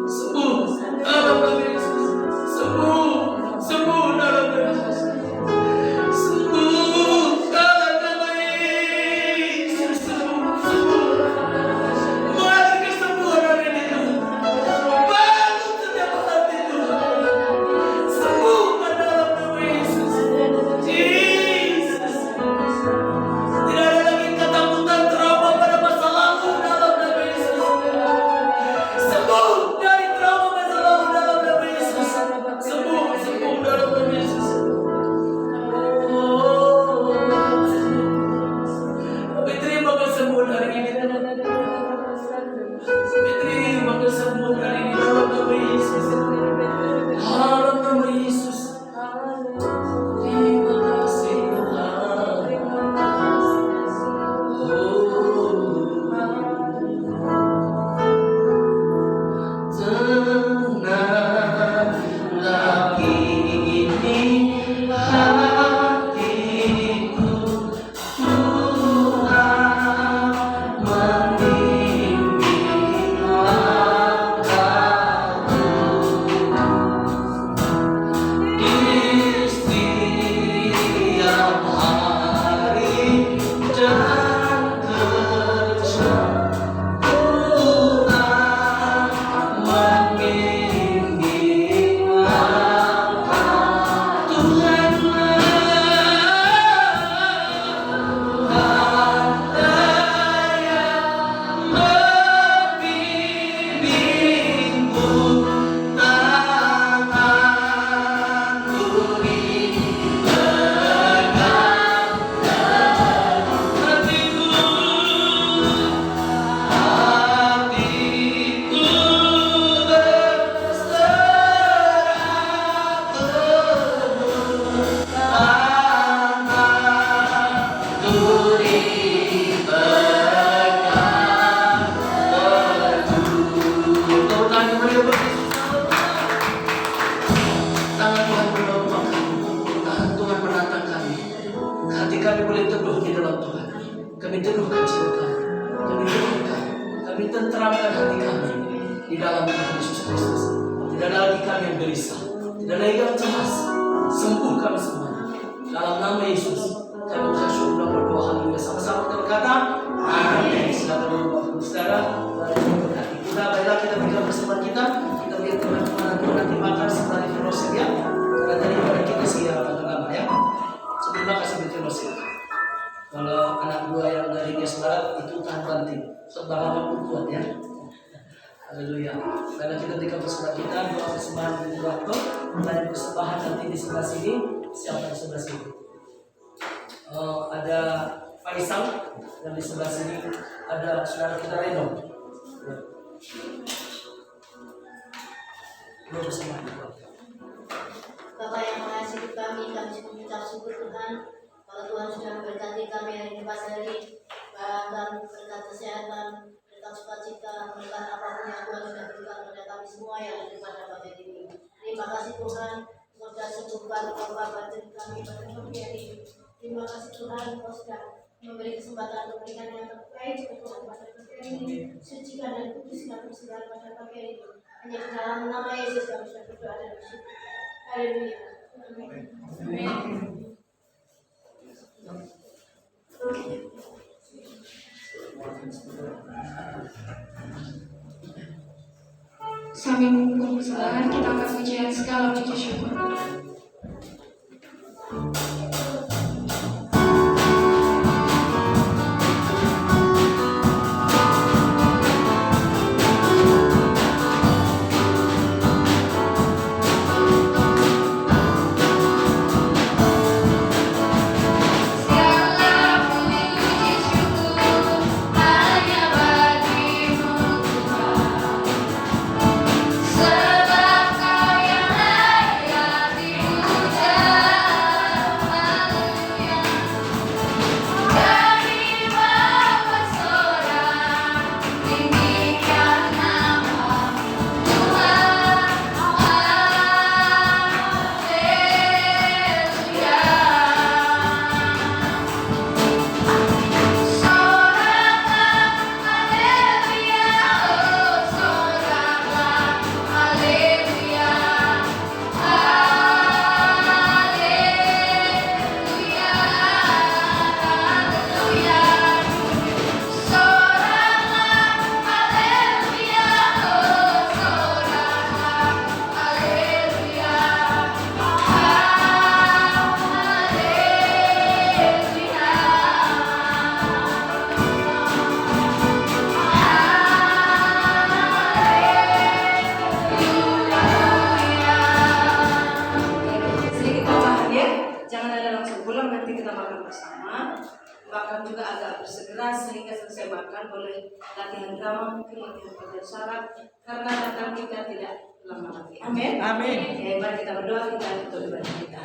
C: Sembuh dalam nama Yesus. Sembuh dalam nama Yesus. Sembuh. Kami tenteramkan hati kami di dalam Tuhan Yesus Kristus. Tidak ada lagi kami yang gelisah, tidak ada lagi yang cemas. Sembuh kami semuanya. Dalam nama Yesus, kami mengucap syukur dan berdoa. Haleluya. Sama-sama kita berkata, amin. Silakan Bapak Ibu Saudara, mari kita berkati. Baiklah kita berikan persembahan kita. Kita berikan teman-teman nanti makan setelah di proses ya. Karena tadi pada kita siapkan agama ya. Terima kasih berterima. Kalau anak dua yang dari Nias Barat itu tahan banting, sebarang pun kuat ya. Haleluya. Karena kita berikan persembahan kita, doa persembahan di waktu, dari persembahan nanti di sebelah sini, siapa di sebelah sini? Ada Faisal dan di sebelah sini ada saudara kita Reno. Doa persembahan di waktu.
B: Bapak yang mengasihi kami mengucap syukur Tuhan. Kalau Tuhan sudah memberkati kami hari ini pas hari, dan berkat kesehatan, berkat sukacita, berkat apapun yang Tuhan sudah berikan kepada kami semua yang ada pada pagi ini. Terima kasih Tuhan, semoga sembuhkan luka batin kami pada pagi hari ini. Terima kasih Tuhan, Kau sudah memberi kesempatan untuk memberikan yang terbaik untuk pada pagi hari ini. Sucikan dan kuduskan segala pada pagi hari ini. Hanya di dalam nama Yesus kami sudah berdoa dan bersyukur. Haleluya. Amin.
A: Sambil menunggu persembahan, kita akan pujian segala puji syukur.
D: Sebab Kau yang layak
E: makan juga agak bersegera sehingga selesai makan boleh latihan drama, mungkin latihan bagian syarat, karena datang kita tidak lama lagi. Amin.
C: Amin.
E: Mari kita berdoa, kita tutup ibadah kita.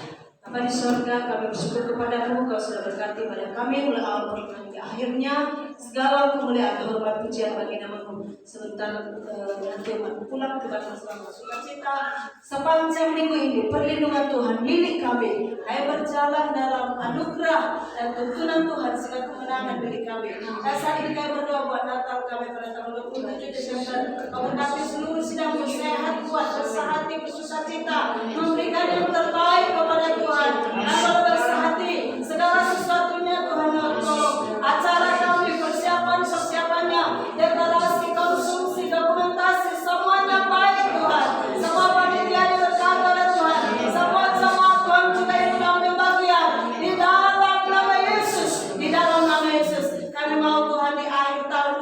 E: Bapa di sorga, kami bersyukur kepada-Mu, Kau sudah berkati pada kami mulai awal perjalanan hingga akhirnya. Segala kemuliaan, hormat, pujian bagi nama-Mu. Sebentar nanti pulang ke bangsa selama sukacita. Sepanjang minggu ini perlindungan Tuhan milik kami. Ayo berjalan dalam anugerah dan tuntunan Tuhan segala kemenangan milik kami. Dan saat ini kami berdoa buat Natal kami pada tanggal 27 Desember. Kau berkati seluruh sidang sehat, kuat, bersahati, bersukacita, memberikan yang terbaik kepada Tuhan. Kalau bersahati segala sesuatunya Tuhan tolong. Acara kami persiapannya, deklarasi, konsumsi, dokumentasi semuanya baik Tuhan. Semua panitia diberkati oleh Tuhan. Semua Tuhan juga yang mengambil bagian di dalam nama Yesus. Di dalam nama Yesus kami mau Tuhan di akhir tahun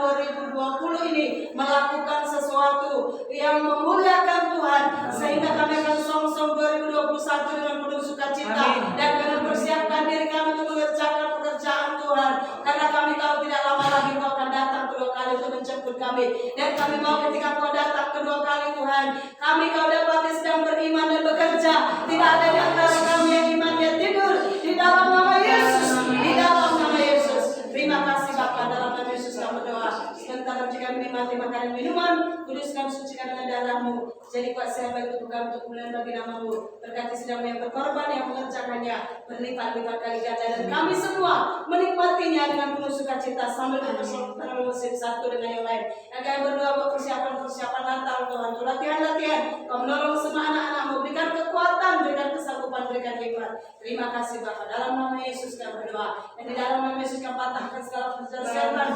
E: 2020 ini melakukan sesuatu yang memuliakan Tuhan, sehingga kami akan song-song 2021 dengan penuh sukacita dan kami persiapkan diri kami untuk mengerjakan pekerjaan Tuhan, karena kami tahu tidak lama lagi Kau akan datang kedua kali untuk menjemput kami, dan kami mau ketika Kau datang kedua kali Tuhan, kami Kau dapati sedang beriman dan bekerja, tidak ada di antara kami yang imannya tidur. Di dalam nama Yesus, di dalam nama Yesus. Terima kasih Bapa, dalam nama Yesus kami berdoa. Sebentar kami menikmati makanan minuman, kuduskan sucikan dengan darah-Mu. Jadi kuasa bagi tubuh kami untuk kemuliaan bagi nama-Mu. Berkati sedang yang berkorban yang mengerjakannya berlipat-lipat kali ganda, dan kami semua menikmatinya dengan penuh sukacita sambil berpersatuan musim satu dengan yang lain. Yang kami berdoa buat persiapan Natal Tuhan, untuk latihan-latihan Kau menolong semua anak-anak-Mu, berikan kekuatan, berikan kesanggupan, berikan hikmat. Terima kasih Bapa, dalam nama Yesus kami berdoa, dan di dalam nama Yesus kami patahkan segala perjalanan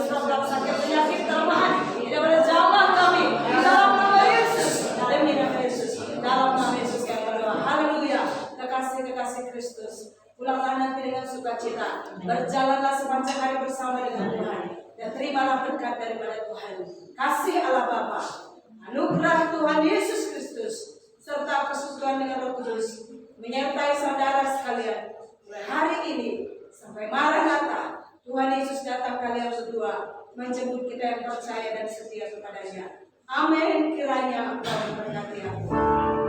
E: segala sakit penyakit kelemahan tidak boleh jamah kami di dalam nama Yesus, demi nama Yesus, dalam nama Yesus kami berdoa. Haleluya. Kekasih Kristus, pulanglah nanti dengan sukacita, berjalanlah sepanjang hari bersama dengan Tuhan, dan terimalah berkat daripada Tuhan. Kasih Allah Bapa, anugerah Tuhan Yesus Kristus, serta persekutuan dengan Roh Kudus menyertai saudara sekalian mulai hari ini sampai Maranatha. Tuhan Yesus datang kalian berdua menjemput kita yang percaya dan setia kepadanya. Amin. Kiranya Engkau memberkati aku.